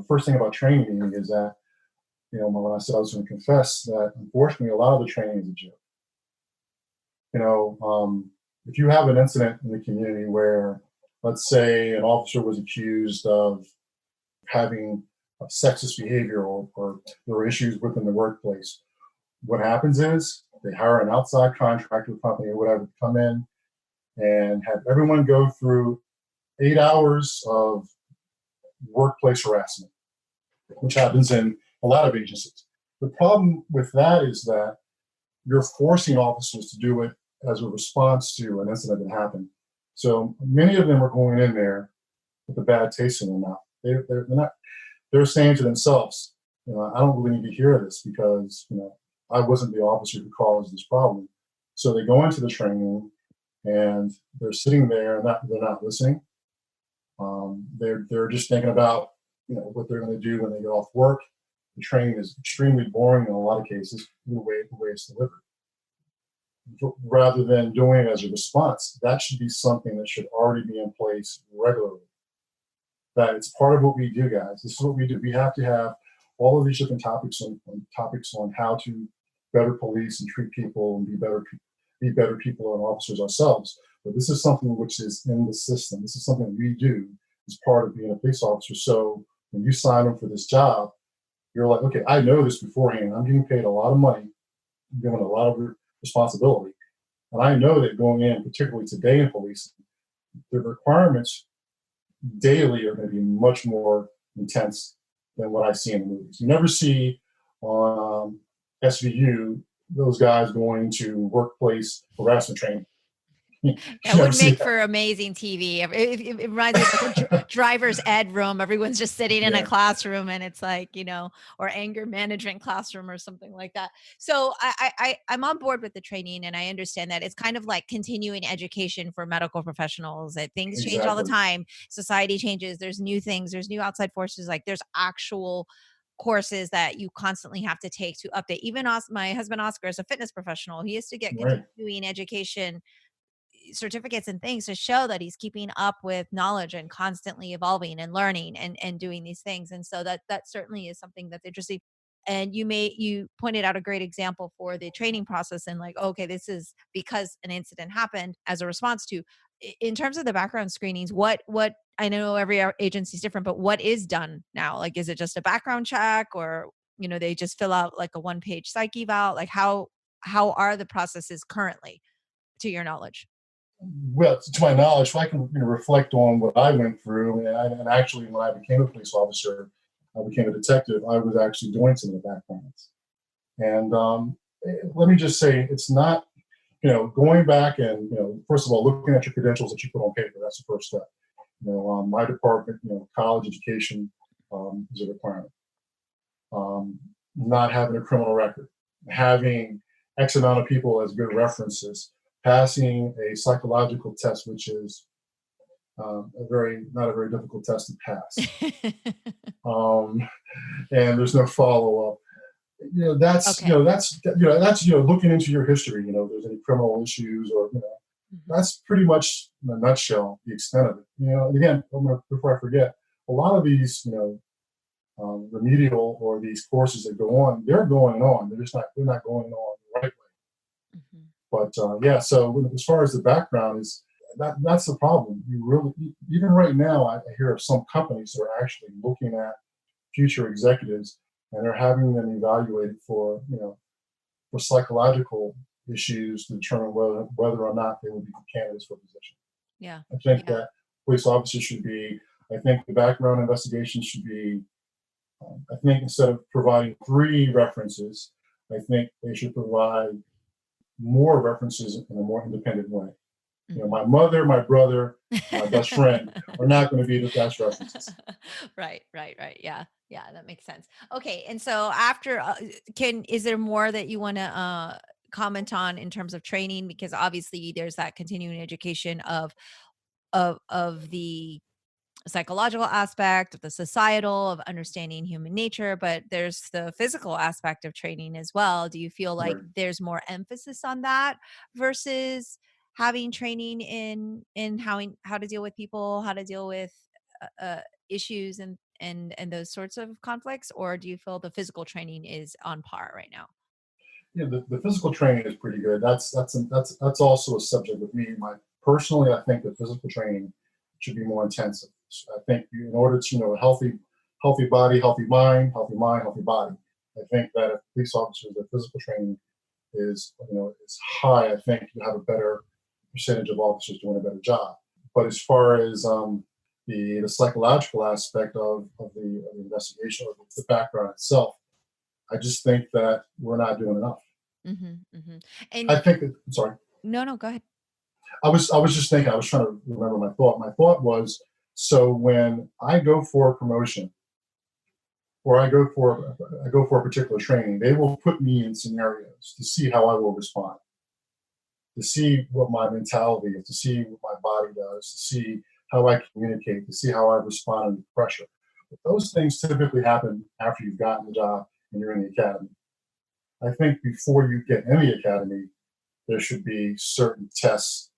First thing about training is that, when I said I was going to confess that unfortunately a lot of the training is a joke. If you have an incident in the community where, let's say, an officer was accused of having sexist behavior or there were issues within the workplace, what happens is they hire an outside contractor company or whatever to come in and have everyone go through 8 hours of workplace harassment, which happens in a lot of agencies. The problem with that is that you're forcing officers to do it as a response to an incident that happened. So many of them are going in there with a bad taste in their mouth. They're not. They're saying to themselves, I don't really need to hear this because I wasn't the officer who caused this problem. So they go into the training and they're sitting there and they're not listening. They're just thinking about what they're going to do when they get off work. The training is extremely boring in a lot of cases, the way it's delivered. Rather than doing it as a response, that should be something that should already be in place regularly. That it's part of what we do, guys. This is what we do. We have to have all of these different topics on how to better police and treat people and be better people and officers ourselves. But this is something which is in the system. This is something we do as part of being a police officer. So when you sign up for this job, you're like, okay, I know this beforehand. I'm getting paid a lot of money, given a lot of responsibility. And I know that going in, particularly today in policing, the requirements daily are going to be much more intense than what I see in the movies. You never see on SVU those guys going to workplace harassment training. You That never would see make that. for amazing TV. It reminds me of like a driver's ed room. Everyone's just sitting in a Yeah, classroom, and it's like, or anger management classroom or something like that. So I'm on board with the training, and I understand that it's kind of like continuing education for medical professionals. That things change all the exactly. time. Society changes. There's new things. There's new outside forces. Like there's actual courses that you constantly have to take to update. Even my husband Oscar is a fitness professional. He has to get Right. continuing education certificates and things to show that he's keeping up with knowledge and constantly evolving and learning and doing these things. And so that certainly is something that's interesting. And you pointed out a great example for the training process, and like, okay, this is because an incident happened as a response to. In terms of the background screenings, what I know every agency is different, but what is done now? Like, is it just a background check, or they just fill out like a one-page psych eval? Like, how are the processes currently, to your knowledge? Well, to my knowledge, if I can reflect on what I went through, and actually when I became a police officer, I became a detective. I was actually doing some of the backgrounds, and let me just say, it's not going back and first of all looking at your credentials that you put on paper. That's the first step. My department, college education is a requirement. Not having a criminal record, having X amount of people as good references, passing a psychological test, which is a very not a very difficult test to pass, um, and there's no follow up. That's Okay. looking into your history. If there's any criminal issues, or Mhm. that's pretty much in a nutshell the extent of it. And again, before I forget, a lot of these remedial or these courses that go on, they're going on. They're not going on the right way. Mhm. But yeah, so as far as the background is, that's the problem. You really, even right now, I hear of some companies that are actually looking at future executives, and they're having them evaluated for for psychological issues to determine whether or not they would be candidates for a position. Yeah. I think Yeah. that police officers should be. I think the background investigation should be. I think instead of providing three references, I think they should provide more references in a more independent way. Mhm. My mother, my brother, my best friend are not going to be the best references. Right, right, right. Yeah. Yeah, that makes sense. Okay, and so after can is there more that you want to comment on in terms of training, because obviously there's that continuing education of the psychological aspect, of the societal, of understanding human nature, but there's the physical aspect of training as well. Do you feel like Right. there's more emphasis on that versus having training in how to deal with people, how to deal with issues and those sorts of conflicts, or do you feel the physical training is on par right now? Yeah, the physical training is pretty good. That's also a subject with me. Personally, I think that physical training should be more intensive. I think in order to a healthy body, healthy mind, healthy body. I think that if police officers, their physical training is high, I think you have a better percentage of officers doing a better job. But as far as the psychological aspect of the investigation or the background itself, I just think that we're not doing enough. Mhm, mhm. I And think that, I'm sorry. no, no, go ahead. I was just thinking. I was trying to remember my thought. My thought was, so when I go for a promotion or I go for a particular training, they will put me in scenarios to see how I will respond, to see what my mentality is, to see what my body does, to see how I communicate, to see how I respond under pressure. But those things typically happen after you've gotten the job and you're in the academy. I think before you get in the academy, there should be certain tests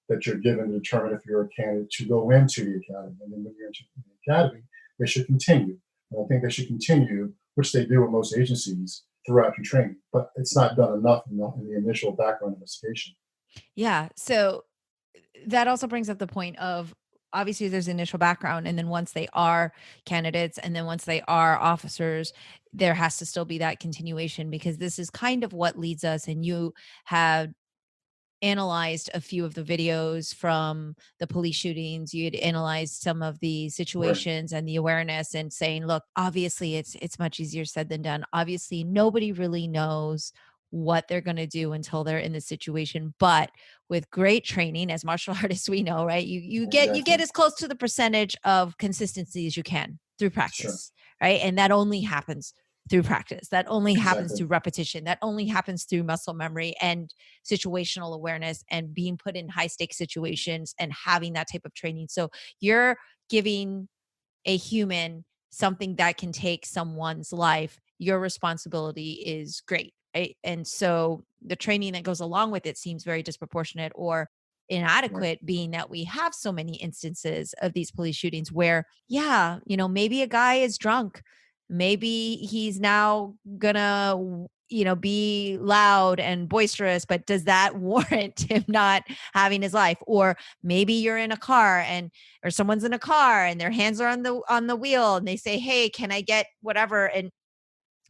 that you're given to determine if you're a candidate to go into the academy. And then when you're into the academy, they should continue. And I think they should continue, which they do at most agencies throughout your training. But it's not done enough in the initial background investigation. Yeah. So that also brings up the point of, obviously there's initial background, and then once they are candidates, and then once they are officers, there has to still be that continuation, because this is kind of what leads us, and you have analyzed a few of the videos from the police shootings. You had analyzed some of the Right. situations and the awareness, and saying, look, obviously it's much easier said than done. Obviously nobody really knows what they're going to do until they're in the situation, but with great training as martial artists, we know, right, you get Exactly. as close to the percentage of consistency as you can through Sure. practice, right? And that only happens through practice, that only happens Exactly. through repetition, that only happens through muscle memory and situational awareness, and being put in high stakes situations and having that type of training. So you're giving a human something that can take someone's life. Your responsibility is great. Right? And so the training that goes along with it seems very disproportionate or Right. inadequate, being that we have so many instances of these police shootings where, yeah, maybe a guy is drunk, maybe he's now gonna, be loud and boisterous, but does that warrant him not having his life? Or maybe you're in a car or someone's in a car and their hands are on the wheel and they say, "Hey, can I get whatever?" And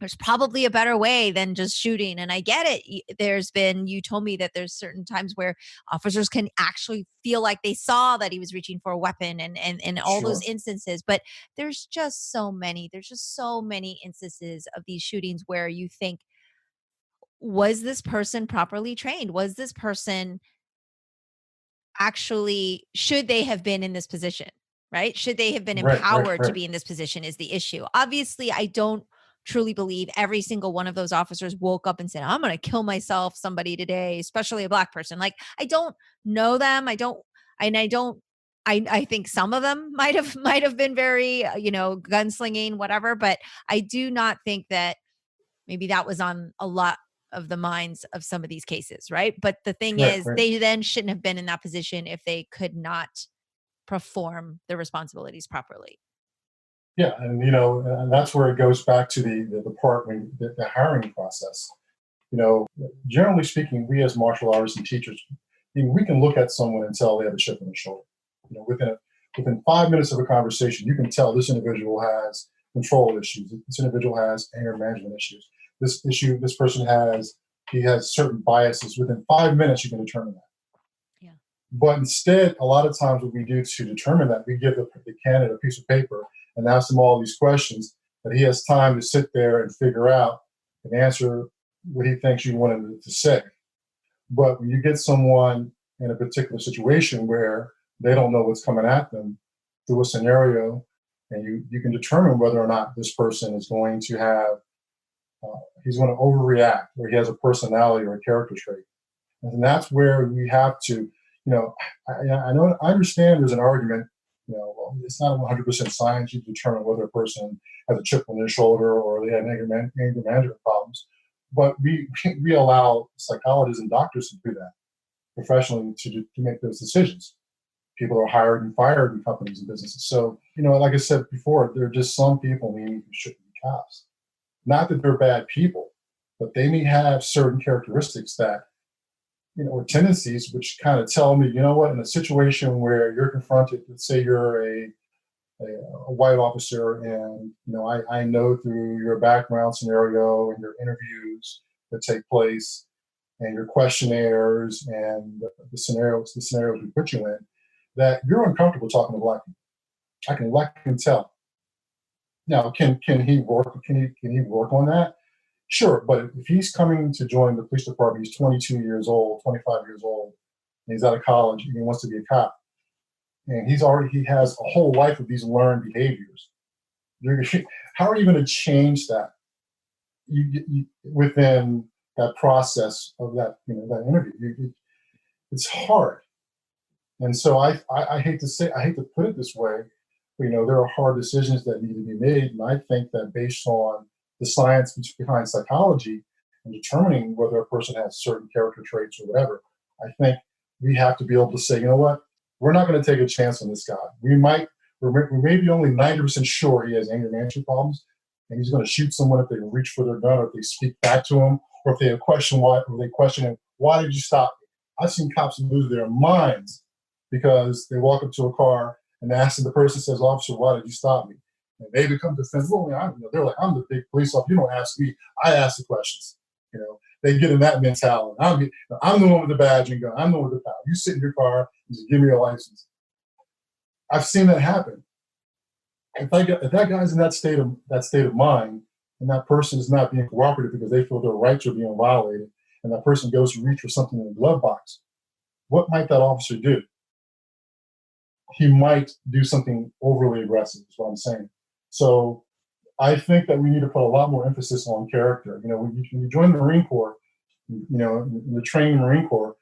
there's probably a better way than just shooting. And I get it. You told me that there's certain times where officers can actually feel like they saw that he was reaching for a weapon and all those Sure. instances. But there's just so many instances of these shootings where you think, was this person properly trained? Was this person actually, should they have been in this position, right? Should they have been Right, right, empowered to right. be in this position is the issue. Obviously, I don't truly believe every single one of those officers woke up and said, "I'm going to kill myself somebody today," especially a black person. Like, I don't know them. I don't I think some of them might have been very, gunslinging, whatever, but I do not think that maybe that was on a lot of the minds of some of these cases, right? But the thing Right, is, right. they then shouldn't have been in that position if they could not perform the responsibilities properly. Yeah, and and that's where it goes back to the part when the hiring process. You know, generally speaking, we as martial artists and teachers, we can look at someone and tell they have a chip on their shoulder. Within 5 minutes of a conversation, you can tell this individual has control issues. This individual has anger management issues. This person he has certain biases. Within 5 minutes, you can determine that. Yeah. But instead, a lot of times, what we do to determine that, we give the candidate a piece of paper and ask him all these questions that he has time to sit there and figure out and answer what he thinks you want him to say. But when you get someone in a particular situation where they don't know what's coming at them through a scenario, and you can determine whether or not this person is going to he's going to overreact, or he has a personality or a character trait. And that's where we have to, I understand there's an argument, well, it's not 100% science. You determine whether a person has a chip on their shoulder or they have anger management problems. But we allow psychologists and doctors to do that professionally to make those decisions. People are hired and fired in companies and businesses. So, like I said before, there are just some people who shouldn't be cops. Not that they're bad people, but they may have certain characteristics that, or tendencies which kind of tell me, in a situation where you're confronted, let's say you're a white officer, and I know through your background scenario and your interviews that take place and your questionnaires and the scenarios we put you in, that you're uncomfortable talking to black people. I can tell. Now, can he work? Can he work on that? Sure, but if he's coming to join the police department, he's 22 years old, 25 years old, and he's out of college and he wants to be a cop, and he has a whole life of these learned behaviors. How are you going to change that within that process of that interview? It's hard, and so I hate to put it this way, but, there are hard decisions that need to be made, and I think that based on the science behind psychology and determining whether a person has certain character traits or whatever, I think we have to be able to say, you know what, we're not going to take a chance on this guy. We may be only 90% sure he has anger management problems, and he's going to shoot someone if they reach for their gun, or if they speak back to him, or if they question him, why did you stop me? I've seen cops lose their minds because they walk up to a car and the person says, "Officer, why did you stop me?" And they become defensive. Well, they're like, "I'm the big police officer. You don't ask me. I ask the questions." They get in that mentality. I'm the one with the badge and gun. I'm the one with the power. You sit in your car and just give me a license. I've seen that happen. If that guy's in that state of mind, and that person is not being cooperative because they feel their rights are being violated, and that person goes to reach for something in the glove box, what might that officer do? He might do something overly aggressive, is what I'm saying. So I think that we need to put a lot more emphasis on character. When you join the Marine Corps, in the training Marine Corps,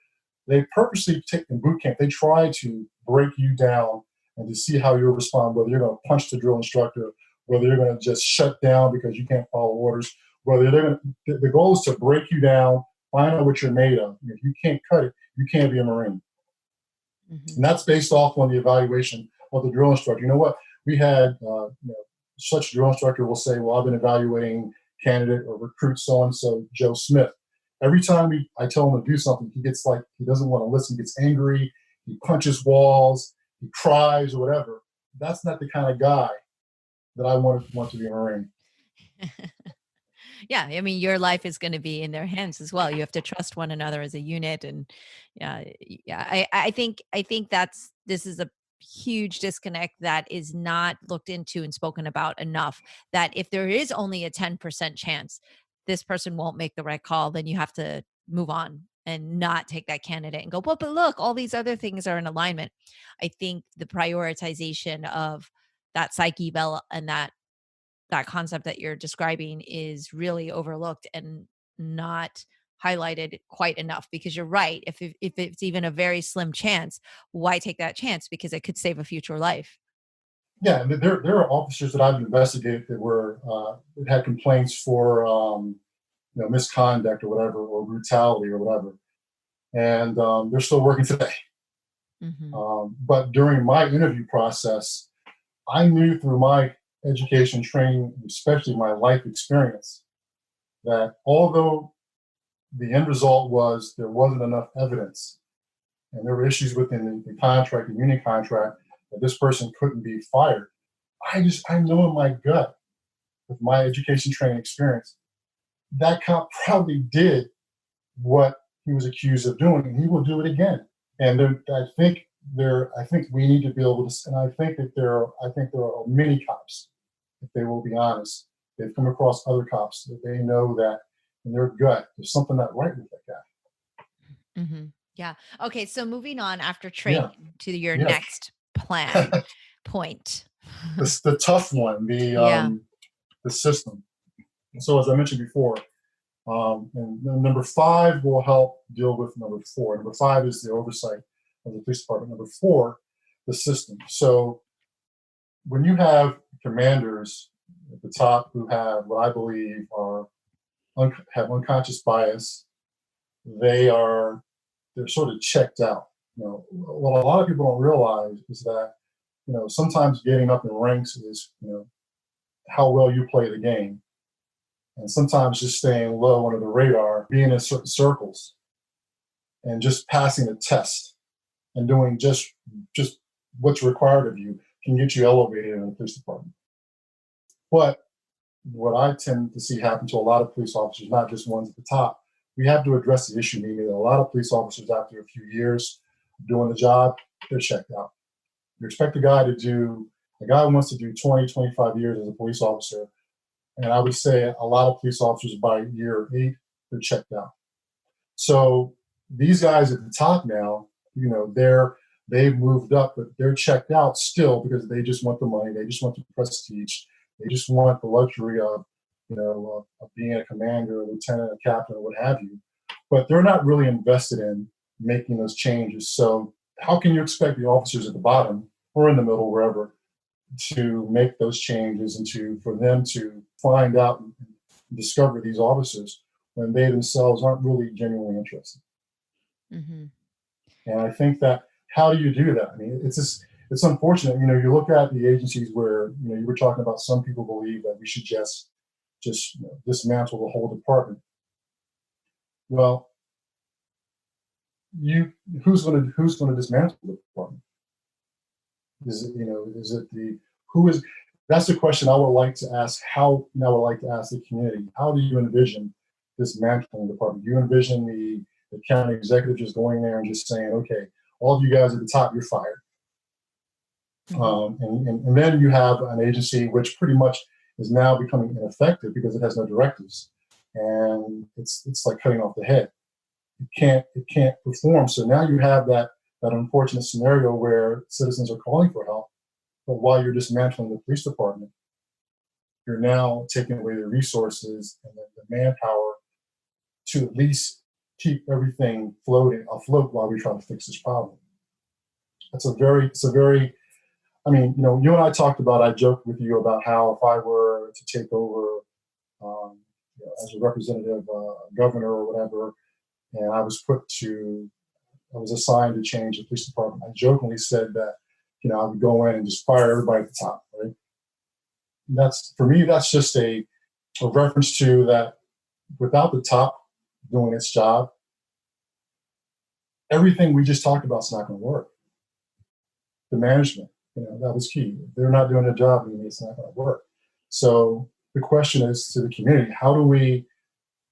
they purposely take in boot camp, they try to break you down and to see how you'll respond, whether you're going to punch the drill instructor, whether you're going to just shut down because you can't follow orders, the goal is to break you down, find out what you're made of. If you can't cut it, you can't be a Marine. Mm-hmm. And that's based off on the evaluation of the drill instructor. You know what? We had such drill instructor will say, well, I've been evaluating candidate or recruit so-and-so, Joe Smith. Every time I tell him to do something, he gets like, he doesn't want to listen, he gets angry, he punches walls, he cries or whatever. That's not the kind of guy that I want to be a Marine. Yeah, I mean, your life is going to be in their hands as well. You have to trust one another as a unit, and yeah. I think this is a huge disconnect that is not looked into and spoken about enough. That if there is only a 10% chance this person won't make the right call, then you have to move on and not take that candidate and go, well, but look, all these other things are in alignment. I think the prioritization of that psyche bell and that concept that you're describing is really overlooked and not highlighted quite enough, because you're right. If it's even a very slim chance, why take that chance? Because it could save a future life. Yeah, and there are officers that I've investigated that were that had complaints for misconduct or whatever, or brutality or whatever, and they're still working today. Hmm. But during my interview process, I knew through my education, training, especially my life experience, that although the end result was there wasn't enough evidence and there were issues within the contract, the union contract, that this person couldn't be fired, I know in my gut, with my education training experience, that cop probably did what he was accused of doing, and he will do it again. And I think we need to be able to, and I think there are many cops, if they will be honest, they've come across other cops that they know that in their gut there's something not right with that guy. Hmm. Yeah. Okay. So moving on after Yeah, training to your yeah. next plan point. The tough one, Yeah. the system. So as I mentioned before, and then number 5 will help deal with number 4. Number 5 is the oversight of the police department. Number 4, the system. So when you have commanders at the top who have what I believe have unconscious bias, they're sort of checked out. What a lot of people don't realize is that sometimes getting up in ranks is how well you play the game, and sometimes just staying low under the radar, being in certain circles, and just passing a test and doing just what's required of you can get you elevated in the police department. But what I tend to see happen to a lot of police officers, not just ones at the top, we have to address the issue. Meaning that a lot of police officers, after a few years doing the job, they're checked out. You expect a guy who wants to do 20, 25 years as a police officer, and I would say a lot of police officers by year 8, they're checked out. So these guys at the top now, they've moved up, but they're checked out still because they just want the money, they just want the prestige, they just want the luxury of of being a commander, a lieutenant, a captain, or what have you. But they're not really invested in making those changes. So how can you expect the officers at the bottom or in the middle, wherever, to make those changes and for them to find out and discover these officers when they themselves aren't really genuinely interested? Hmm. And I think that, how do you do that? I mean, it's unfortunate. You look at the agencies where you were talking about. Some people believe that we should just dismantle the whole department. Well, who's going to dismantle the department? Is it is it the who is? That's the question I would like to ask. I would like to ask the community. How do you envision dismantling the department? Do you envision the county executive just going there and just saying, okay, all of you guys at the top, you're fired? Hmm. And then you have an agency which pretty much is now becoming ineffective because it has no directives, and it's like cutting off the head. It can't perform. So now you have that unfortunate scenario where citizens are calling for help, but while you're dismantling the police department, you're now taking away the resources and the manpower to at least keep everything afloat while we try to fix this problem. It's a very, I mean, you and I talked about, I joked with you about how if I were to take over as a representative, governor or whatever, and I was assigned to change the police department, I jokingly said that, I would go in and just fire everybody at the top, right? that's, for me, that's just a reference to that without the top doing its job, everything we just talked about is not going to work. The management, that was key. If they're not doing their job, then it's not going to work. So the question is to the community, how do we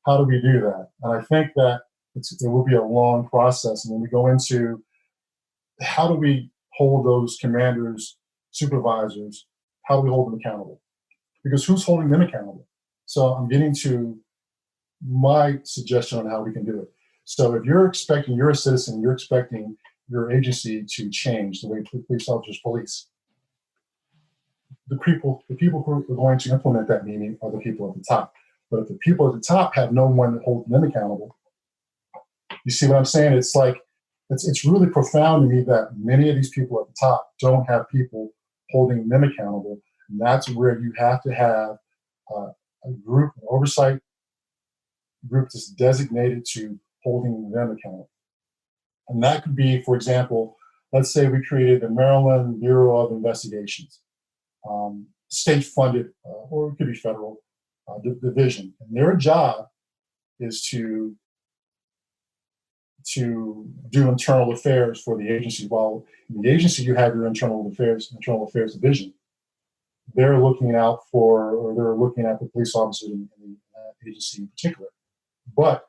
do that? And I think that it will be a long process. And when we go into how do we hold those commanders, supervisors, how do we hold them accountable? Because who's holding them accountable? So I'm getting to my suggestion on how we can do it. So if you're a citizen, you're expecting your agency to change the way police officers police. The people who are going to implement that meaning are the people at the top. But if the people at the top have no one holding them accountable, you see what I'm saying? It's like, it's really profound to me that many of these people at the top don't have people holding them accountable. And that's where you have to have a group, an oversight group that's designated to holding them accountable. And that could be, for example, let's say we created the Maryland Bureau of Investigations, state-funded, or it could be federal division. And their job is to do internal affairs for the agency. While in the agency you have your internal affairs division, they're looking at the police officers in the agency in particular. But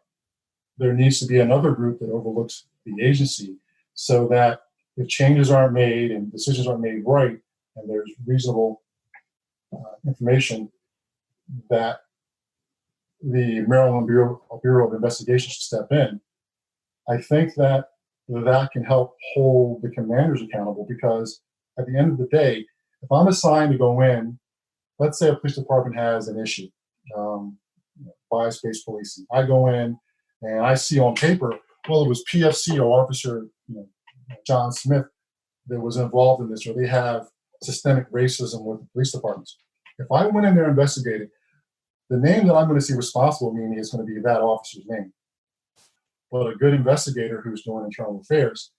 there needs to be another group that overlooks the agency so that if changes aren't made and decisions aren't made right, and there's reasonable information, that the Maryland Bureau of Investigation should step in. I think that can help hold the commanders accountable, because at the end of the day, if I'm assigned to go in, let's say a police department has an issue, bias-based policing. I go in and I see on paper, well, it was PFC or Officer John Smith that was involved in this, or they have systemic racism with the police departments. If I went in there and investigated, the name that I'm going to see responsible meaning is going to be that officer's name. But a good investigator who's doing internal affairs,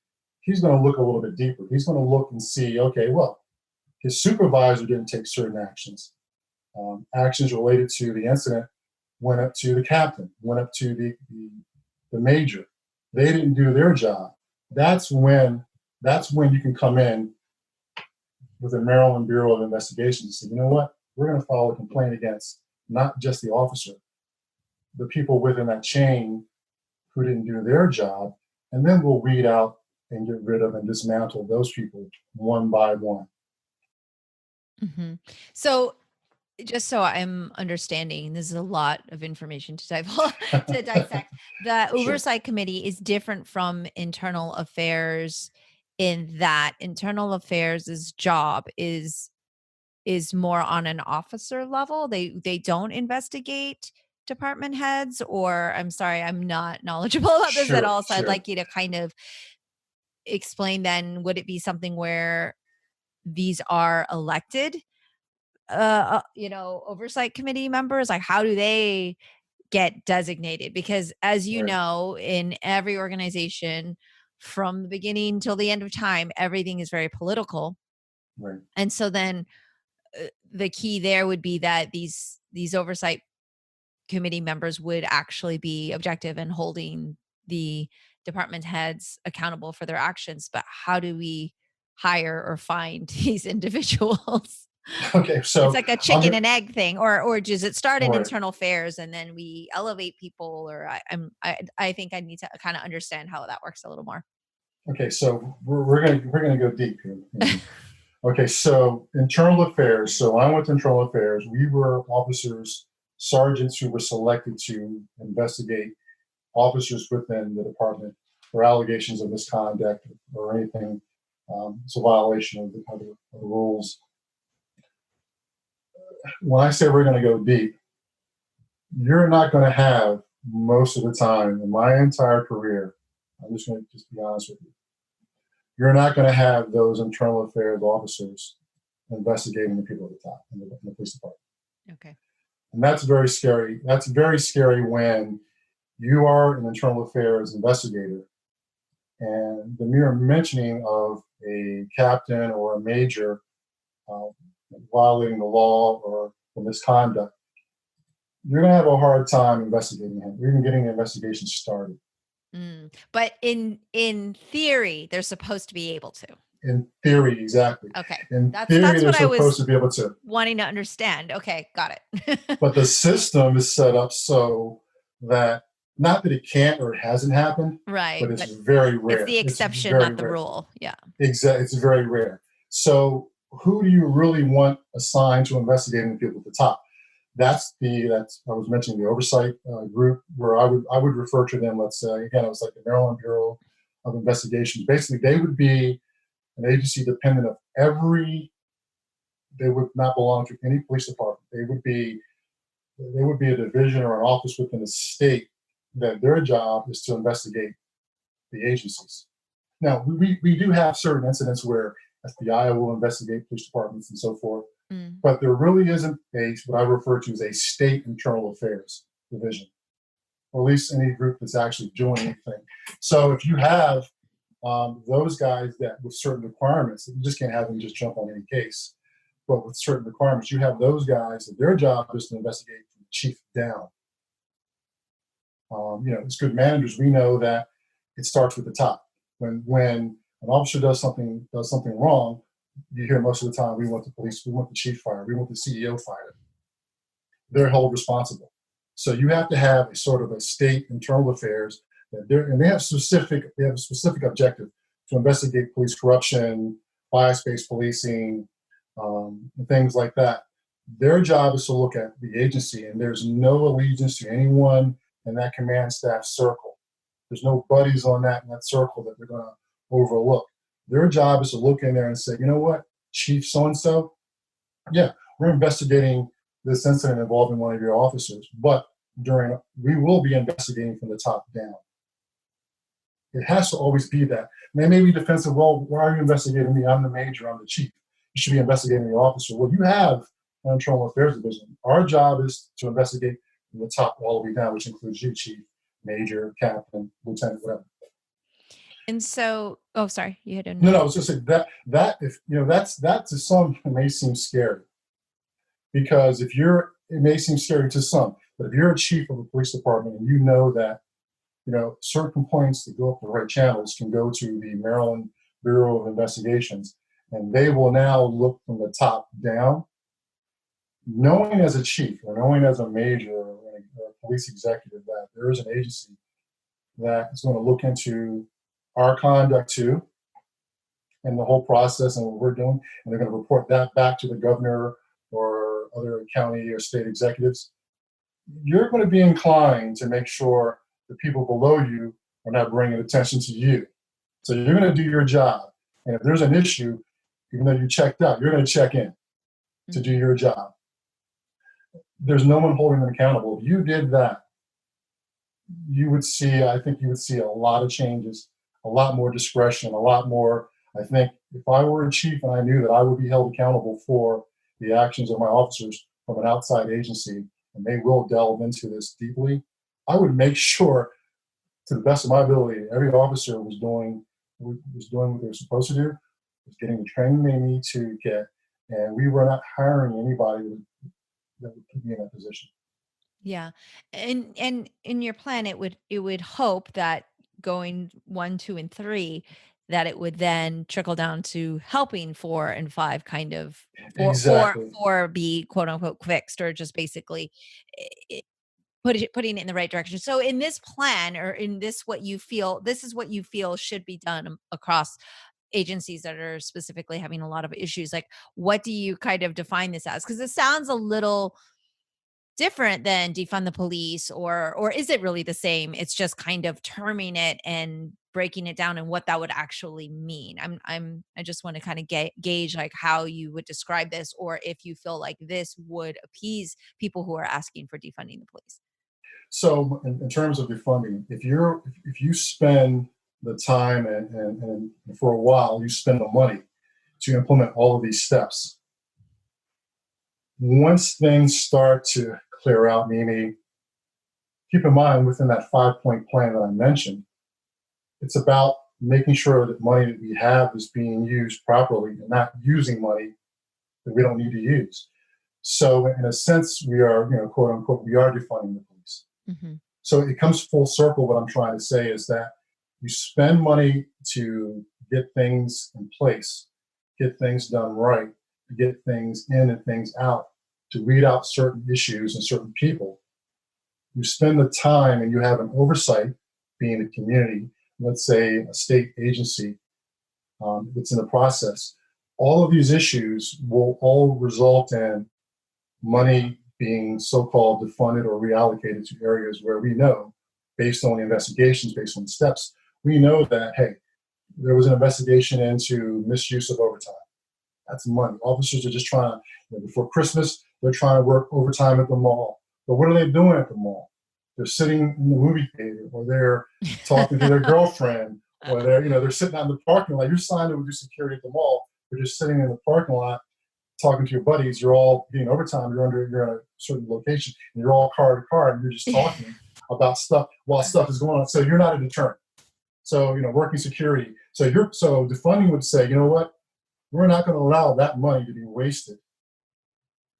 he's going to look a little bit deeper. He's going to look and see, okay, well, his supervisor didn't take certain actions. Actions related to the incident went up to the captain, went up to the major. They didn't do their job. That's when you can come in with the Maryland Bureau of Investigation and say, you know what, we're going to file a complaint against not just the officer, the people within that chain who didn't do their job, and then we'll weed out and get rid of and dismantle those people one by one. Mm-hmm. So just so I'm understanding, this is a lot of information to dissect. The Oversight Committee is different from Internal Affairs in that Internal Affairs' job is more on an officer level. They don't investigate department heads, or I'm sorry, I'm not knowledgeable about this at all. So I'd like you to kind of explain then, would it be something where these are elected oversight committee members? Like, how do they get designated? Because as you know, in every organization from the beginning till the end of time, everything is very political. Right. And so then the key there would be that these oversight committee members would actually be objective and holding the department heads accountable for their actions. But how do we hire or find these individuals? Okay, so it's like a chicken and egg thing, or does it start in internal affairs and then we elevate people? Or I think I need to kind of understand how that works a little more. Okay, so we're gonna go deep here. Okay, so internal affairs. So I went to internal affairs. We were officers, sergeants who were selected to investigate officers within the department for allegations of misconduct or anything. It's a violation of the rules. When I say we're going to go deep, you're not going to have most of the time in my entire career. I'm just going to be honest with you. You're not going to have those internal affairs officers investigating the people at the top in the police department. Okay. And that's very scary. That's very scary when you are an internal affairs investigator and the mere mentioning of a captain or a major violating the law or misconduct, you're going to have a hard time investigating him, or even getting the investigation started. But in theory, they're supposed to be able to. In theory, exactly. Okay. In That's theory, they're what I was supposed to be able to. wanting to understand. Okay, got it. But the system is set up so that, not that it can't or it hasn't happened, Right. but it's very rare. It's the exception, very not the rare. rule. Yeah. Exactly. It's very rare. So who do you really want assigned to investigating the people at the top? That's I was mentioning the oversight group, where I would refer to them. Let's say again, it was like the Maryland Bureau of Investigation. Basically, they would be an agency dependent of they would not belong to any police department. They would be a division or an office within a state that their job is to investigate the agencies. Now, we do have certain incidents where FBI will investigate police departments and so forth, but there really isn't what I refer to as a state internal affairs division, or at least any group that's actually doing anything. So if you have those guys that with certain requirements, you just can't have them just jump on any case, but with certain requirements, you have those guys that their job is to investigate from the chief down. As good managers, we know that it starts with the top. When an officer does something wrong, you hear most of the time, we want the chief fired, we want the CEO fired. They're held responsible. So you have to have a sort of a state internal affairs and they have a specific objective to investigate police corruption, bias-based policing, and things like that. Their job is to look at the agency, and there's no allegiance to anyone in that command staff circle. There's no buddies in that circle that they're going to overlook. Their job is to look in there and say, you know what, Chief so-and-so, yeah, we're investigating this incident involving one of your officers, but we will be investigating from the top down. It has to always be that. And they may be defensive, well, why are you investigating me? I'm the major, I'm the chief. You should be investigating the officer. Well, you have an internal affairs division. Our job is to investigate from the top all the way down, which includes you, chief, major, captain, lieutenant, whatever. And so, sorry, you had a no. I was just saying that to some may seem scary, because it may seem scary to some, but if you're a chief of a police department and you know that, certain complaints that go up the right channels can go to the Maryland Bureau of Investigations, and they will now look from the top down. Knowing as a chief or knowing as a major or a police executive that there is an agency that is going to look into our conduct too, and the whole process and what we're doing, and they're going to report that back to the governor or other county or state executives, you're going to be inclined to make sure the people below you are not bringing attention to you. So you're going to do your job. And if there's an issue, even though you checked out, you're going to check in to do your job. There's no one holding them accountable. If you did that, I think you would see a lot of changes, a lot more discretion, a lot more. I think if I were a chief and I knew that I would be held accountable for the actions of my officers from an outside agency, and they will delve into this deeply, I would make sure, to the best of my ability, every officer was doing what they were supposed to do, was getting the training they need to get, and we were not hiring anybody that would put me in that position. Yeah. And in your plan, it would hope that going 1, 2, and 3, that it would then trickle down to helping 4 and 5 kind of Exactly. or be quote unquote fixed, or just basically putting it in the right direction. So in this plan, or in this, this is what you feel should be done across agencies that are specifically having a lot of issues. Like, what do you kind of define this as? Because it sounds a little different than defund the police, or is it really the same? It's just kind of terming it and breaking it down and what that would actually mean. I just want to kind of gauge like how you would describe this, or if you feel like this would appease people who are asking for defunding the police. So in terms of defunding, if you spend the time and for a while you spend the money to implement all of these steps, once things start to clear out, Mimi, keep in mind within that 5-point plan that I mentioned, it's about making sure that money that we have is being used properly and not using money that we don't need to use. So in a sense, we are, quote unquote, we are defunding the police. Hmm. So it comes full circle. What I'm trying to say is that you spend money to get things in place, get things done right, to get things in and things out, to weed out certain issues and certain people. You spend the time and you have an oversight, being a community, let's say a state agency that's in the process. All of these issues will all result in money being so-called defunded or reallocated to areas where we know, based on the investigations, based on the steps, we know that, hey, there was an investigation into misuse of overtime. That's money. Officers are just trying to, before Christmas, they're trying to work overtime at the mall. But what are they doing at the mall? They're sitting in the movie theater, or they're talking to their girlfriend, or they're sitting out in the parking lot. You're signed to do security at the mall. You're just sitting in the parking lot talking to your buddies. You're all getting overtime. You're in a certain location, and you're all car to car, and you're just talking about stuff while stuff is going on. So you're not a deterrent. So working security. So defunding would say, you know what? We're not going to allow that money to be wasted.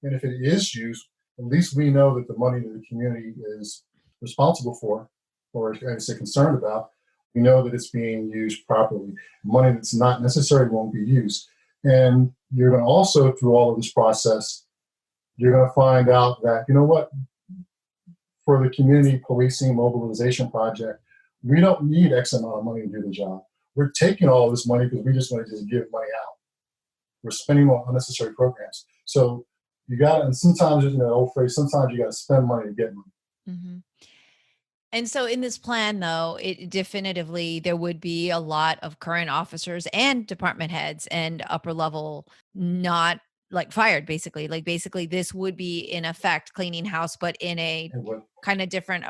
And if it is used, at least we know that the money that the community is responsible for, or I say concerned about, we know that it's being used properly. Money that's not necessary won't be used. And you're going to also, through all of this process, you're going to find out that, you know what, for the community policing mobilization project, we don't need X amount of money to do the job. We're taking all this money because we just want to just give money out. We're spending on unnecessary programs. So you got to, and sometimes, the old phrase, sometimes you got to spend money to get money. Mm-hmm. And so in this plan, though, it definitively, there would be a lot of current officers and department heads and upper level not like fired, basically. Like basically this would be in effect cleaning house, but in a kind of different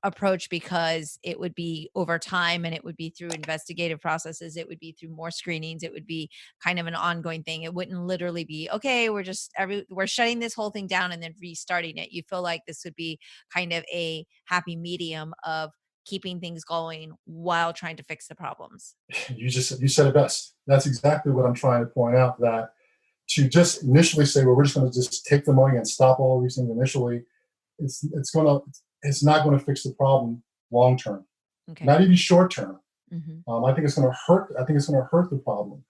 approach, because it would be over time and it would be through investigative processes. It would be through more screenings. It would be kind of an ongoing thing. It wouldn't literally be, okay, we're shutting this whole thing down and then restarting it. You feel like this would be kind of a happy medium of keeping things going while trying to fix the problems. You said it best. That's exactly what I'm trying to point out, that to just initially say, well, we're just going to just take the money and stop all of these things initially, it's not going to fix the problem long term, Okay. not even short term. Mm-hmm. I think it's going to hurt. I think it's going to hurt the problem.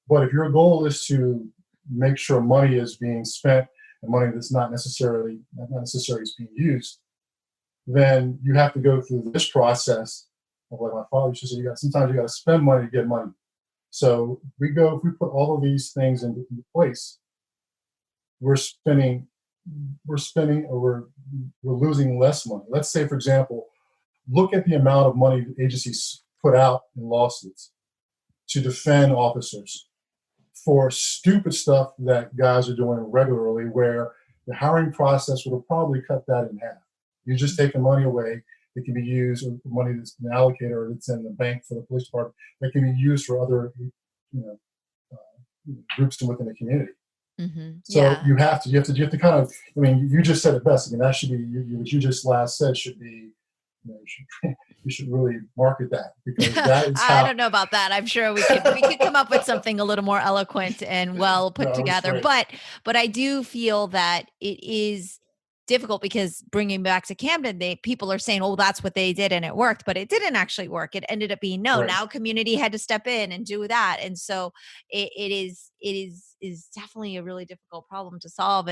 But if your goal is to make sure money is being spent and money that's not necessarily is being used, then you have to go through this process of, like my father used to say, sometimes you got to spend money to get money. So if we put all of these things into place, we're losing less money. Let's say, for example, look at the amount of money that agencies put out in lawsuits to defend officers for stupid stuff that guys are doing regularly, where the hiring process would have probably cut that in half. You're just taking money away that can be used, or money that's been allocated or that's in the bank for the police department that can be used for other groups within the community. Mm-hmm. So yeah. you have to kind of, you just said it best. That should be, what you just last said should be, you should really market that, because that is I don't know about that. I'm sure we could come up with something a little more eloquent and well put together. But I do feel that it is difficult, because bringing back to Camden, people are saying, oh, that's what they did and it worked, but it didn't actually work. It ended up being no. Right. Now community had to step in and do that, and so it is definitely a really difficult problem to solve.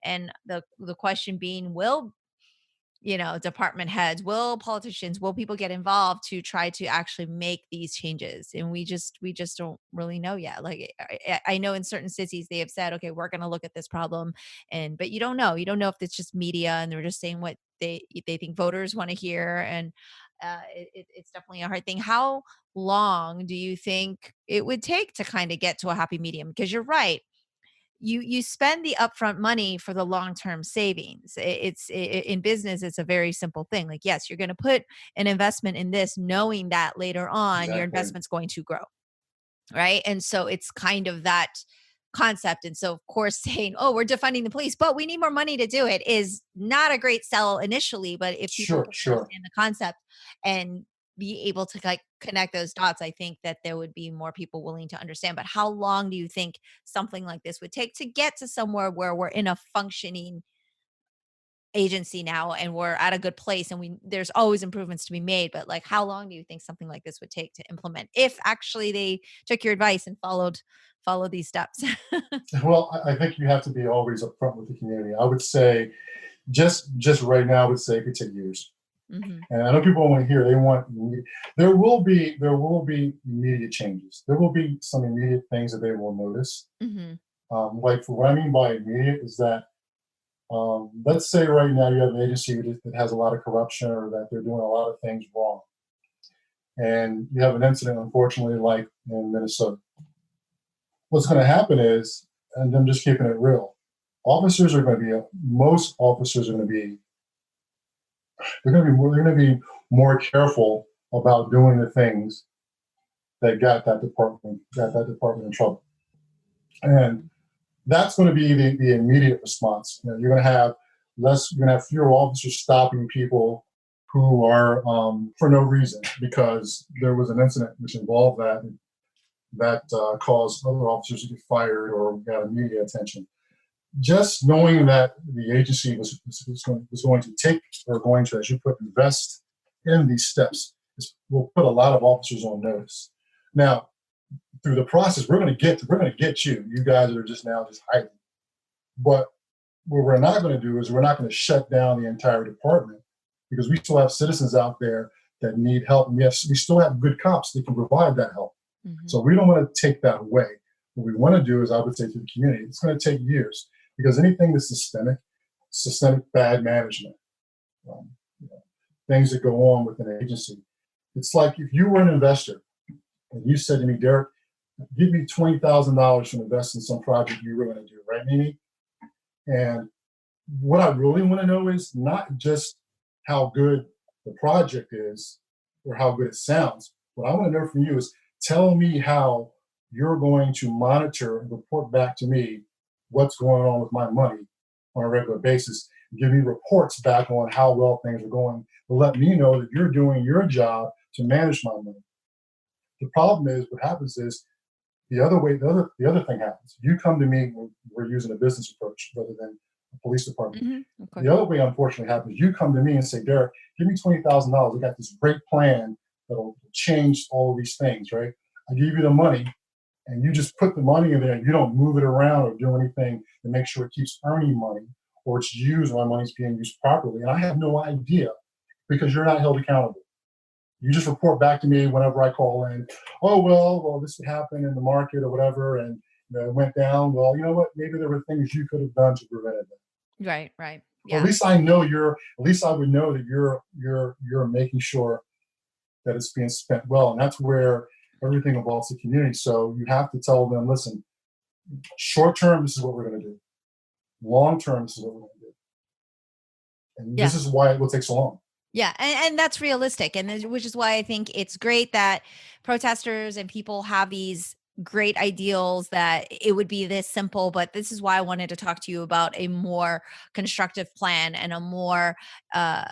And the question being, will department heads, will politicians, will people get involved to try to actually make these changes? And we just don't really know yet. Like I know in certain cities they have said, okay, we're going to look at this problem, but you don't know if it's just media and they're just saying what they think voters want to hear. And it's definitely a hard thing. How long do you think it would take to kind of get to a happy medium? Because you're right. You spend the upfront money for the long-term savings. In business, it's a very simple thing. Like, yes, you're going to put an investment in this, knowing that later on your investment's going to grow. Right. And so it's kind of that concept. And so, of course, saying, oh, we're defunding the police, but we need more money to do it, is not a great sell initially. But if people understand the concept and be able to like connect those dots, I think that there would be more people willing to understand. But how long do you think something like this would take to get to somewhere where we're in a functioning agency now and we're at a good place, and we there's always improvements to be made, but like how long do you think something like this would take to implement if actually they took your advice and followed these steps? Well, I think you have to be always upfront with the community. I would say just right now, I would say it could take years. Hmm. And I know people want to hear they want there will be immediate changes. There will be some immediate things that they will notice. Hmm. Like for what I mean by immediate is that let's say right now you have an agency that has a lot of corruption or that they're doing a lot of things wrong, and you have an incident, unfortunately, like in Minnesota. What's going to happen is, and I'm just keeping it real, most officers are going to be they're going to be more careful about doing the things that got that department in trouble, and that's going to be the immediate response. You know, you're going to have fewer officers stopping people who are for no reason because there was an incident which involved that caused other officers to get fired or got immediate attention. Just knowing that the agency was going to take or going to, as you put, invest in these steps will put a lot of officers on notice. Now, through the process, we're going to get you. You guys that are just now just hiding. But what we're not going to do is we're not going to shut down the entire department because we still have citizens out there that need help, and we still have good cops that can provide that help. Hmm. So we don't want to take that away. What we want to do is, I would say to the community, it's going to take years because anything that's systemic bad management, you know, things that go on with an agency. It's like if you were an investor and you said to me, Derek, give me $20,000 to invest in some project you were going to do, right, Mimi? And what I really want to know is not just how good the project is or how good it sounds. What I want to know from you is tell me how you're going to monitor and report back to me what's going on with my money on a regular basis. Give me reports back on how well things are going to let me know that you're doing your job to manage my money. The problem is what happens is the other thing happens. You come to me, we're using a business approach rather than a police department. Hmm. Of course. The other way, unfortunately, happens. You come to me and say, Derek, give me $20,000. I got this great plan that'll change all of these things, right? I give you the money, and you just put the money in there, and you don't move it around or do anything to make sure it keeps earning money or it's used, my money's being used properly. And I have no idea because you're not held accountable. You just report back to me whenever I call in. Oh, well, this happened in the market or whatever, and it went down. Well, you know what? Maybe there were things you could have done to prevent it. Right. Right. Or at Yeah. least I know you're. At least I would know that you're making sure that it's being spent well, and that's where everything involves the community. So you have to tell them, listen, short term, this is what we're going to do. Long term, this is what we're going to do, and Yeah. this is why it will take so long. Yeah, and that's realistic, which is why I think it's great that protesters and people have these great ideals that it would be this simple. But this is why I wanted to talk to you about a more constructive plan and a more uh,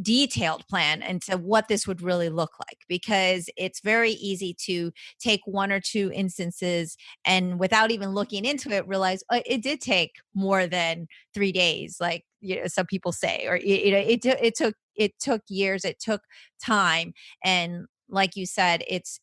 detailed plan into what this would really look like, because it's very easy to take one or two instances and without even looking into it realize it did take more than 3 days, like some people say, or it took years, it took time. And like you said, it's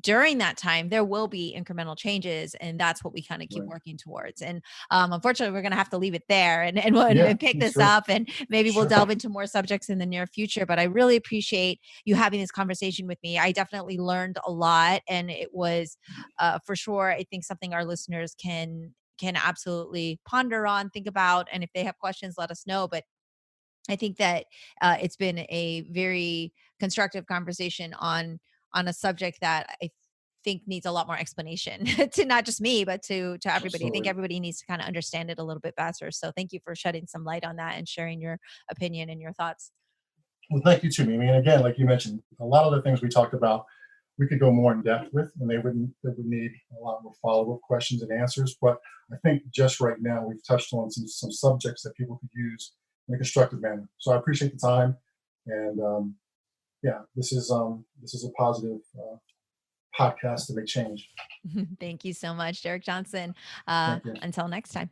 during that time there will be incremental changes, and that's what we kind of keep Right. working towards. And unfortunately we're going to have to leave it there, and Yeah, pick that's this great. up, and maybe we'll Sure. delve into more subjects in the near future. But I really appreciate you having this conversation with me. I definitely learned a lot, and it was for sure, I think, something our listeners can absolutely ponder on, think about, and if they have questions, let us know. But I think that it's been a very constructive conversation on a subject that I think needs a lot more explanation to not just me, but to everybody. I think Absolutely. everybody needs to kind of understand it a little bit better. So thank you for shedding some light on that and sharing your opinion and your thoughts. Well, thank you too, Mimi. And again, like you mentioned, a lot of the things we talked about, we could go more in depth with, and they would need a lot more follow-up questions and answers. But I think just right now we've touched on some subjects that people could use in a constructive manner. So I appreciate the time, and yeah, this is a positive podcast to make change. Thank you so much, Derek Johnson. Thank you. Until next time.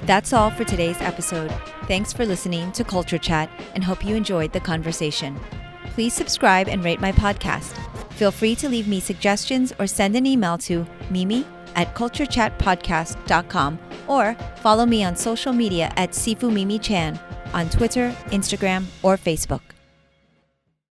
That's all for today's episode. Thanks for listening to Culture Chat and hope you enjoyed the conversation. Please subscribe and rate my podcast. Feel free to leave me suggestions or send an email to mimi@culturechatpodcast.com or follow me on social media at Sifu Mimi Chan on Twitter, Instagram, or Facebook.